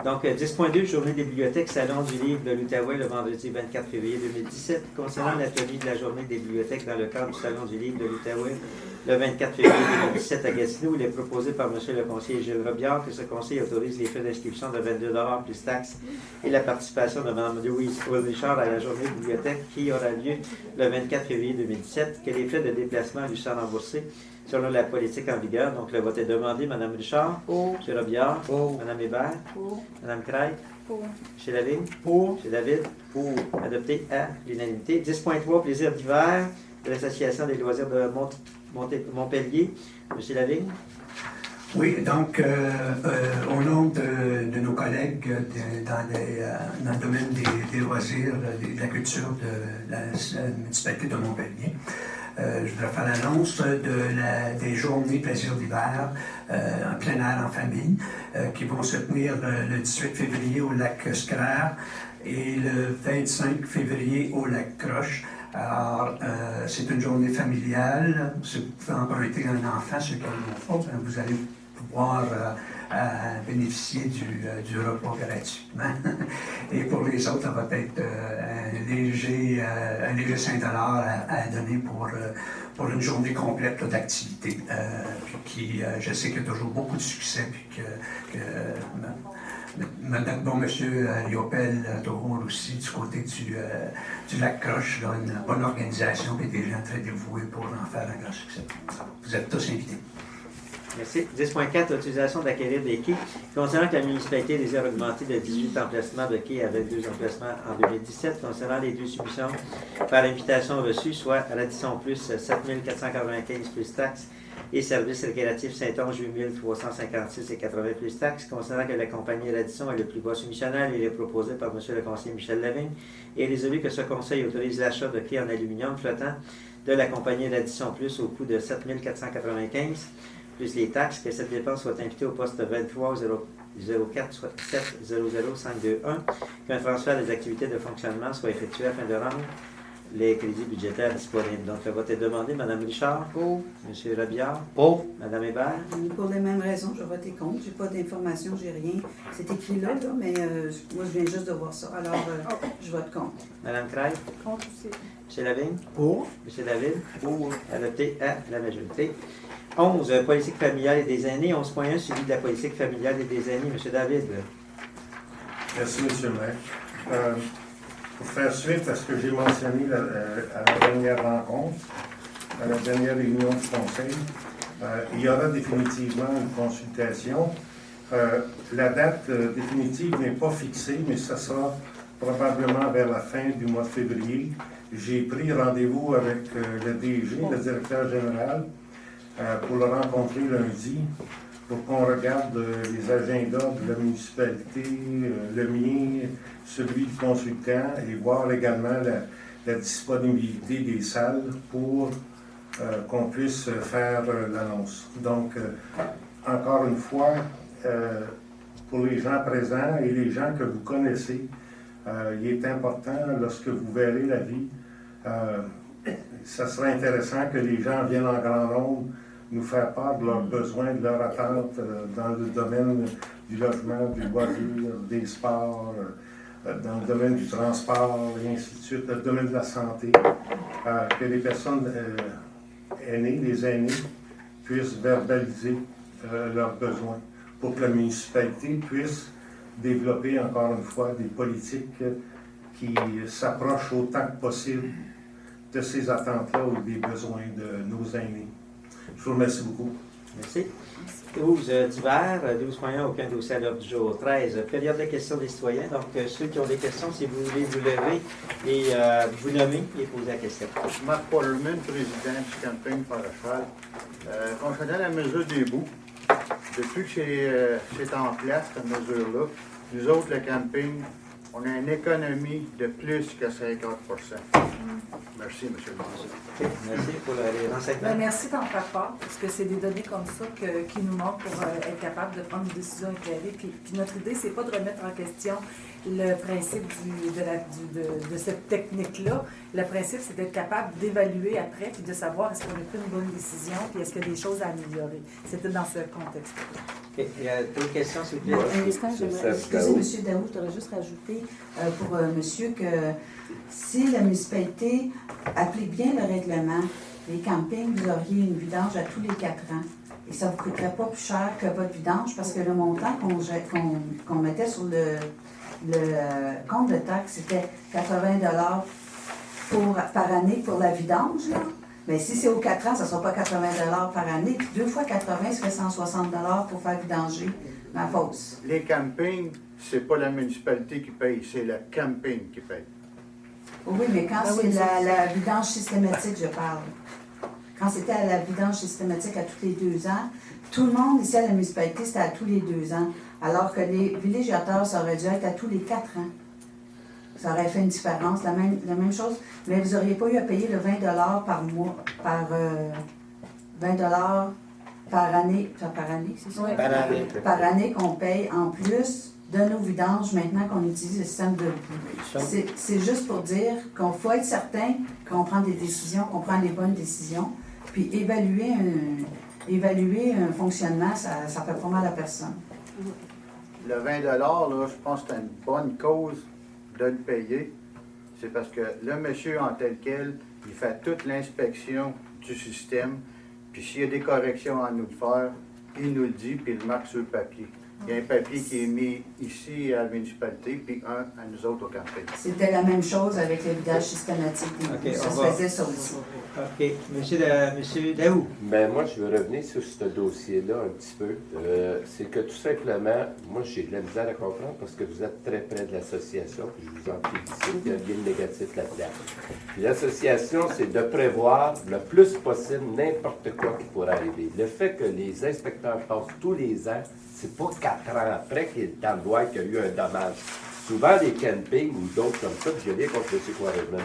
Donc, 10.2, journée des bibliothèques, Salon du livre de l'Outaouais, le vendredi 24 février 2017. Concernant la tenue de la journée des bibliothèques dans le cadre du Salon du livre de l'Outaouais, le 24 février 2017 à Gatineau, il est proposé par M. le conseiller Gilles Robillard que ce conseil autorise les frais d'inscription de 22 $ plus taxes et la participation de Mme Louise Richard à la journée de bibliothèque qui aura lieu le 24 février 2017, que les frais de déplacement lui sont remboursés selon la politique en vigueur. Donc, le vote est demandé. Mme Richard. Pour. M. Robillard. Pour. Mme Hébert. Pour. Mme Craig. Pour. M. Lavigne. Pour. M. David. Pour. Adopté à l'unanimité. 10.3, plaisir d'hiver de l'Association des loisirs de Montpellier. M. Lavigne. Oui, donc, au nom de nos collègues dans le domaine des loisirs, de la culture de la municipalité de Montpellier, je voudrais faire l'annonce des journées plaisir d'hiver en plein air en famille qui vont se tenir le 18 février au lac Scraire et le 25 février au lac Croche. Alors, c'est une journée familiale. Si vous pouvez emprunter un enfant, ceux qui ont l'enfant, vous allez pouvoir bénéficier du repas gratuitement. Et pour les autres, ça va être un léger 5 $ à donner pour une journée complète d'activité. Puis je sais qu'il y a toujours beaucoup de succès, puis que monsieur Liopel Tour aussi, du côté du lac Croche, là, une bonne organisation et des gens très dévoués pour en faire un grand succès. Vous êtes tous invités. Merci. 10.4, l'utilisation d'acquérir des quais. Concernant que la municipalité désire augmenter de 18 emplacements de quais à 22 emplacements en 2017, concernant les deux submissions par invitation reçue, soit Radisson Plus 7 495 plus taxes et services récréatifs Saint-Onge 8 356 et 80 plus taxes, concernant que la compagnie Radisson est le plus bas soumissionnaire, il est proposé par M. le conseiller Michel Lavigne et résolu que ce conseil autorise l'achat de quais en aluminium flottant de la compagnie Radisson Plus au coût de 7 495 plus les taxes, que cette dépense soit imputée au poste 23 04 700 521, qu'un transfert des activités de fonctionnement soit effectué afin de rendre les crédits budgétaires disponibles. Donc, le vote est demandé. Mme Richard. Pour. M. Robillard. Pour. Mme Hébert. Pour les mêmes raisons, je vais voter contre. J'ai pas d'informations, j'ai rien. C'est écrit là, mais moi, je viens juste de voir ça. Alors, je vote contre. Mme Craig. Contre aussi. M. Lavigne. Pour. M. David. Pour. Adopté à la majorité. 11, politique familiale et des aînés. 11.1, suivi de la politique familiale et des aînés. M. David. Merci, M. le maire. Pour faire suite à ce que j'ai mentionné à la dernière rencontre, à la dernière réunion du Conseil, il y aura définitivement une consultation. La date définitive n'est pas fixée, mais ça sera probablement vers la fin du mois de février. J'ai pris rendez-vous avec le DG, le directeur général, pour le rencontrer lundi, pour qu'on regarde les agendas de la municipalité, le mien, celui du consultant, et voir également la disponibilité des salles pour qu'on puisse faire l'annonce. Donc, encore une fois, pour les gens présents et les gens que vous connaissez, il est important, lorsque vous verrez la vie, ça serait intéressant que les gens viennent en grand nombre nous faire part de leurs besoins, de leurs attentes dans le domaine du logement, du loisir, des sports, dans le domaine du transport, et ainsi de suite, dans le domaine de la santé, que les personnes aînés, les aînés, puissent verbaliser leurs besoins pour que la municipalité puisse développer, encore une fois, des politiques qui s'approchent autant que possible de ces attentes-là ou des besoins de nos aînés. Je vous remercie beaucoup. Merci. 12 d'hiver, 12.1, aucun dossier à l'ordre du jour. 13, période de questions des citoyens. Donc, ceux qui ont des questions, si vous voulez vous lever et vous nommer et poser la question. Marc Paulman, président du camping Paracheval. Concernant la mesure des bouts, depuis que c'est en place, cette mesure-là, nous autres, le camping, on a une économie de plus que 50 Merci, M. le ministre. Okay, merci pour les renseignements. Ben, merci d'en faire part, parce que c'est des données comme ça qui nous manquent pour être capable de prendre une décision éclairée. Puis notre idée, c'est pas de remettre en question le principe de cette technique-là. Le principe, c'est d'être capable d'évaluer après, puis de savoir est-ce qu'on a pris une bonne décision, puis est-ce qu'il y a des choses à améliorer. C'était dans ce contexte-là. Okay. Il y a d'autres questions, s'il vous plaît? Excusez, M. Daoud, j'aurais juste rajouté pour monsieur que si la municipalité applique bien le règlement, les campings, vous auriez une vidange à tous les 4 ans. Et ça ne vous coûterait pas plus cher que votre vidange parce que le montant qu'on mettait sur le compte de taxe, c'était 80 $ par année pour la vidange. Là. Mais si c'est aux 4 ans, ça ne sera pas 80 $ par année. Puis 2 fois 80, ça fait 160 $ pour faire vidanger ma fosse. Les campings, c'est pas la municipalité qui paye, c'est le camping qui paye. Oui, mais quand c'est la vidange systématique, je parle. Quand c'était à la vidange systématique à tous les 2 ans, tout le monde ici à la municipalité, c'était à tous les 2 ans. Alors que les villégiateurs, ça aurait dû être à tous les 4 ans. Ça aurait fait une différence, la même chose. Mais vous n'auriez pas eu à payer le 20 $ par mois, 20 $ par année, c'est ça? Oui. Par année qu'on paye en plus de nos vidanges maintenant qu'on utilise le système de boue. C'est juste pour dire qu'il faut être certain qu'on prend des décisions, qu'on prend les bonnes décisions, puis évaluer un fonctionnement, ça fait pas mal à personne. Le 20 là, je pense que c'est une bonne cause de le payer. C'est parce que le monsieur en tel quel, il fait toute l'inspection du système, puis s'il y a des corrections à nous faire, il nous le dit, puis il le marque sur le papier. Il y a un papier qui est mis ici à la municipalité, puis un à nous autres au camping. C'était la même chose avec le vidage systématique des boues. Ça se faisait ça aussi. OK. Monsieur Daoud. Ben moi, je veux revenir sur ce dossier-là un petit peu. C'est que tout simplement, moi, j'ai de la misère à comprendre parce que vous êtes très près de l'association, puis je vous en félicite, il y a bien de négatif là-dedans. Puis l'association, c'est de prévoir le plus possible n'importe quoi qui pourrait arriver. Le fait que les inspecteurs passent tous les ans, c'est pas 4 ans après qu'il est dans le droit qu'il y a eu un dommage. Souvent, les campings ou d'autres comme ça, puis je viens contre M. Quaresman,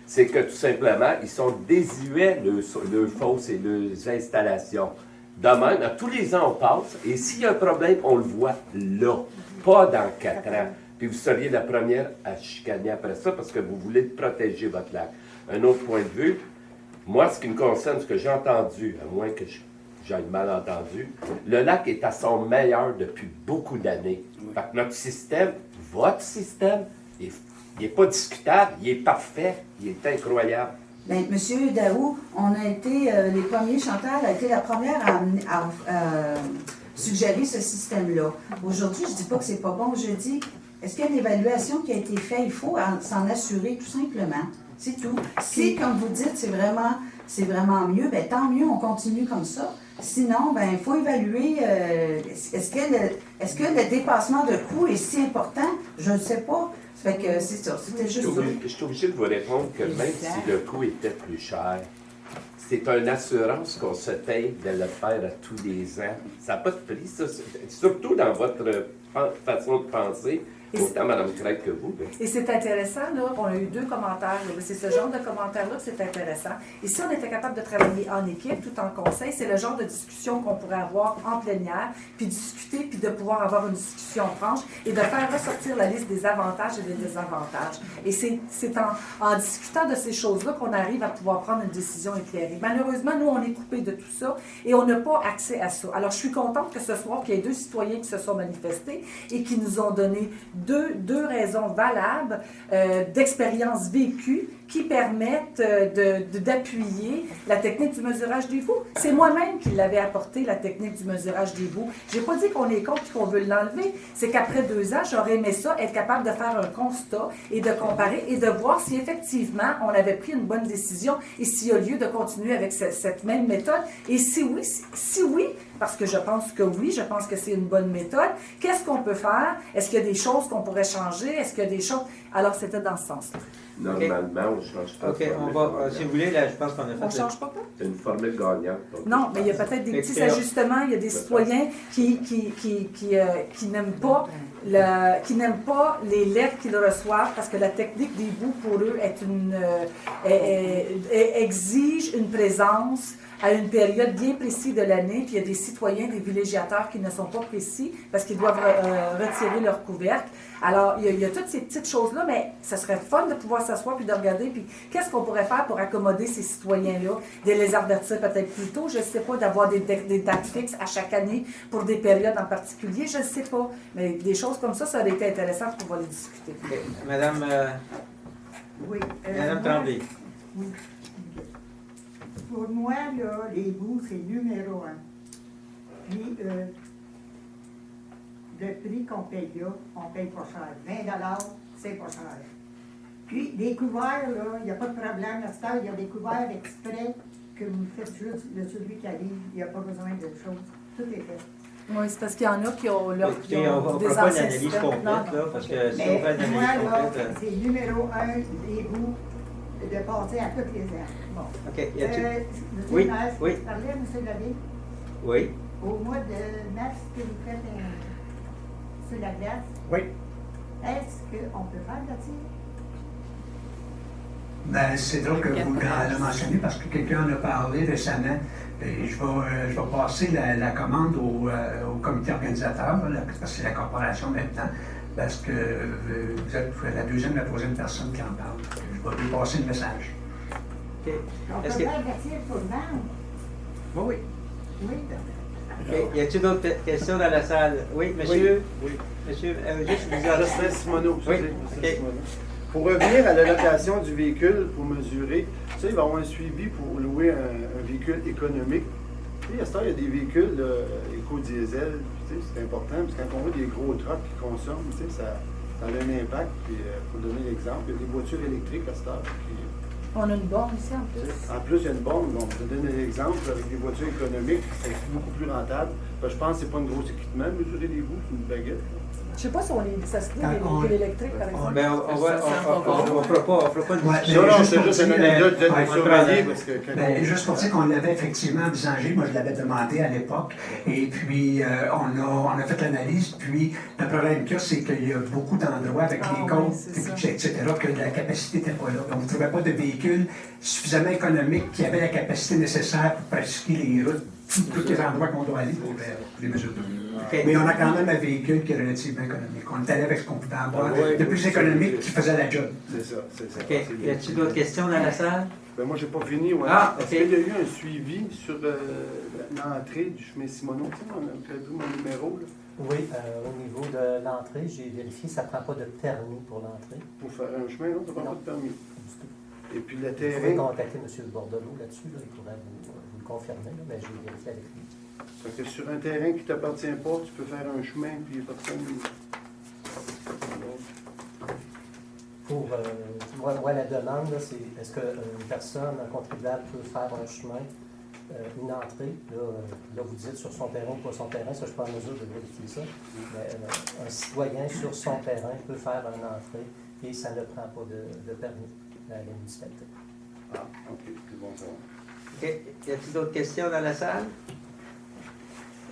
c'est que tout simplement, ils sont désuets, leurs fosses et leurs installations. De même, à tous les ans, on passe, et s'il y a un problème, on le voit là, pas dans 4 ans. Puis vous seriez la première à chicaner après ça, parce que vous voulez protéger votre lac. Un autre point de vue, moi, ce qui me concerne, ce que j'ai entendu, à moins que j'ai mal entendu, le lac est à son meilleur depuis beaucoup d'années. Fait que notre système, votre système, il n'est pas discutable, il est parfait, il est incroyable. Bien, Monsieur Daoud, on a été les premiers, Chantal a été la première à suggérer ce système-là. Aujourd'hui, je ne dis pas que c'est pas bon, je dis, est-ce qu'il y a une évaluation qui a été faite? Il faut s'en assurer tout simplement. C'est tout. Si, comme vous dites, c'est vraiment mieux, bien tant mieux, on continue comme ça. Sinon, ben il faut évaluer, est-ce que le dépassement de coût est si important? Je ne sais pas. Ça fait que c'est ça, c'était juste ça. Je suis obligé de vous répondre que même si le coût était plus cher, c'est une assurance qu'on se paye de le faire à tous les ans. Ça n'a pas de prix, ça. Surtout dans votre façon de penser. Autant Mme Craig que vous. Et c'est intéressant, là, on a eu 2 commentaires. C'est ce genre de commentaires-là que c'est intéressant. Et si on était capable de travailler en équipe, tout en conseil, c'est le genre de discussion qu'on pourrait avoir en plénière, puis discuter, puis de pouvoir avoir une discussion franche et de faire ressortir la liste des avantages et des désavantages. Et c'est en discutant de ces choses-là qu'on arrive à pouvoir prendre une décision éclairée. Malheureusement, nous, on est coupé de tout ça et on n'a pas accès à ça. Alors, je suis contente que ce soir, qu'il y ait 2 citoyens qui se sont manifestés et qui nous ont donné deux raisons valables d'expérience vécue qui permettent d'appuyer la technique du mesurage des bouts. C'est moi-même qui l'avais apporté, la technique du mesurage des bouts. Je n'ai pas dit qu'on est contre et qu'on veut l'enlever. C'est qu'après 2 ans, j'aurais aimé ça, être capable de faire un constat et de comparer et de voir si effectivement on avait pris une bonne décision et s'il y a lieu de continuer avec cette même méthode. Et si oui, parce que je pense que oui, je pense que c'est une bonne méthode, qu'est-ce qu'on peut faire? Est-ce qu'il y a des choses qu'on pourrait changer? Est-ce qu'il y a des choses... Alors, c'était dans ce sens-là. Normalement, on ne change pas. OK, on va, si vous voulez, là, je pense qu'on a fait... On ne change pas quoi? C'est une formule gagnante. donc Non, je mais il y a pense. peut-être des petits Écoutez, ajustements. Il y a des citoyens qui n'aiment pas les lettres qu'ils reçoivent parce que la technique des bouts pour eux exige une présence à une période bien précise de l'année, puis il y a des citoyens, des villégiateurs qui ne sont pas précis parce qu'ils doivent retirer leur couvercle. Alors, il y a toutes ces petites choses-là, mais ça serait fun de pouvoir s'asseoir puis de regarder, puis qu'est-ce qu'on pourrait faire pour accommoder ces citoyens-là, de les avertir peut-être plus tôt, je ne sais pas, d'avoir des dates fixes à chaque année pour des périodes en particulier, je ne sais pas, mais des choses comme ça aurait été intéressant pour pouvoir les discuter. OK. Madame, Oui. Madame Tremblay. Oui. Pour moi, là, les bouts, c'est numéro 1. Puis, le prix qu'on paye là, on paye pas cher. 20 $, c'est pas cher. Puis, les couverts, là, il n'y a pas de problème. À cette heure, il y a des couverts exprès que vous faites juste de celui qui arrive. Il n'y a pas besoin de choses. Tout est fait. Oui, c'est parce qu'il y en a qui ont leur Écoutez, on ne des fera pas une anciens analyse systèmes. complète, là, parce que si on fait Mais une moi, analyse là, complète... c'est numéro 1, les bouts, de passer à toutes les heures. Bon. OK, y a-t-il... Monsieur Oui, le maire, oui. vous parlez à M. Labbé? Oui. Au mois de mars, que vous faites sur la glace, Oui. est-ce qu'on peut faire de la tire? Ben, c'est drôle que vous l'avez mentionné parce que quelqu'un en a parlé récemment. Et je vais passer la commande au comité organisateur, là, parce que c'est la corporation maintenant, parce que vous êtes la deuxième, la troisième personne qui en parle. Je vais lui passer le message. OK. On peut Est-ce que... faire de la tire pour le vendre? Oui, oui. Oui. OK. Y a-t-il d'autres questions dans la salle? Oui, monsieur? Oui. Monsieur, juste vous dire... Justin Simoneau. Oui, Justin OK. Simoneau. Pour revenir à l'allocation du véhicule, pour mesurer, tu sais, il va y avoir un suivi pour louer un véhicule économique. Tu sais, à ce temps, il y a des véhicules éco-diesel, tu sais, c'est important, parce que quand on voit des gros trucks qui consomment, tu sais, ça a un impact. Puis, pour donner l'exemple, il y a des voitures électriques à ce temps. On a une borne ici en plus. En plus, il y a une borne. Bon, je vais donner l'exemple avec des voitures économiques, c'est beaucoup plus rentable. Je pense que c'est pas un gros équipement, mesurer les bouts, c'est une baguette. Je sais pas si ça se dit, Ah, les véhicules électriques, par exemple. Ben, on fera pas une Ouais, discussion. Non, non, juste c'est pour juste une dire, anecdote de ouais, surveiller, parce que quand Ben, juste pour dire qu'on l'avait effectivement envisagé, moi je l'avais demandé à l'époque, et puis on a fait l'analyse, puis le problème qu'il y a, c'est qu'il y a beaucoup d'endroits avec les oui, côtes, c'est ça. etc., que la capacité n'était pas là. Donc on ne trouvait pas de véhicules suffisamment économiques qui avaient la capacité nécessaire pour pratiquer les routes, tous les endroits qu'on doit aller pour les mesures de vie. OK. Mais on a quand même un véhicule qui est relativement économique. On est allé avec ce qu'on pouvait avoir Ah oui, de plus oui, économique c'est- qui faisait la job. c'est ça, c'est ça. OK. Y a-t-il d'autres questions dans la salle? Ben moi, j'ai pas fini. Ouais. Ah, Est-ce ok. qu'il y a eu un suivi sur l'entrée du chemin Simoneau? Tu sais, on a perdu mon numéro là, Oui, au niveau de l'entrée, j'ai vérifié, ça ne prend pas de permis pour l'entrée. pour faire un chemin, non? Ça prend Non. pas de permis. Du tout. Et puis le Vous pouvez terrain. contacter M. Bordelot là-dessus, là, il pourrait vous le confirmer, là, mais j'ai vérifié avec lui. Fait que sur un terrain qui ne t'appartient pas, tu peux faire un chemin, puis personne. Pour moi, la demande, là, c'est est-ce qu'une personne, un contribuable, peut faire un chemin, une entrée, là, vous dites sur son terrain ou pas son terrain, ça je ne suis pas en mesure de vérifier ça, mais un citoyen sur son terrain peut faire une entrée et ça ne prend pas de permis à la municipalité. Ah, ok, c'est bon ça. OK. Y a-t-il d'autres questions dans la salle?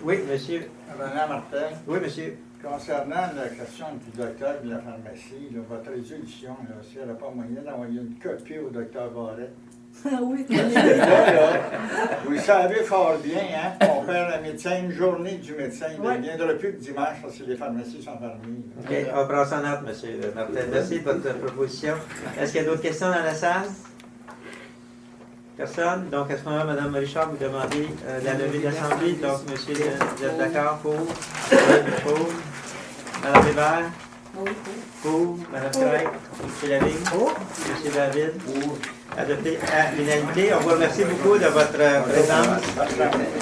Oui, monsieur. Renan Martin, Oui, monsieur. concernant la question du docteur de la pharmacie, là, votre résolution, là, si elle n'a pas moyen d'envoyer une copie au docteur Barrette. Ah oui, Là, vous le savez fort bien, hein, on perd un médecin, une journée du médecin, il ne Ouais. viendra plus que dimanche parce que les pharmacies sont fermées. OK, on va prendre ça en note, monsieur Martin. Merci de votre proposition. Est-ce qu'il y a d'autres questions dans la salle? Personne? Donc, à ce moment-là, Mme Richard, vous demandez la levée de l'Assemblée. Donc, monsieur, vous êtes d'accord pour? Pour. Mme Hébert? Pour. Mme Craig. M. Lavigne. M. David. Adopté à l'unanimité. On vous remercie beaucoup de votre présence.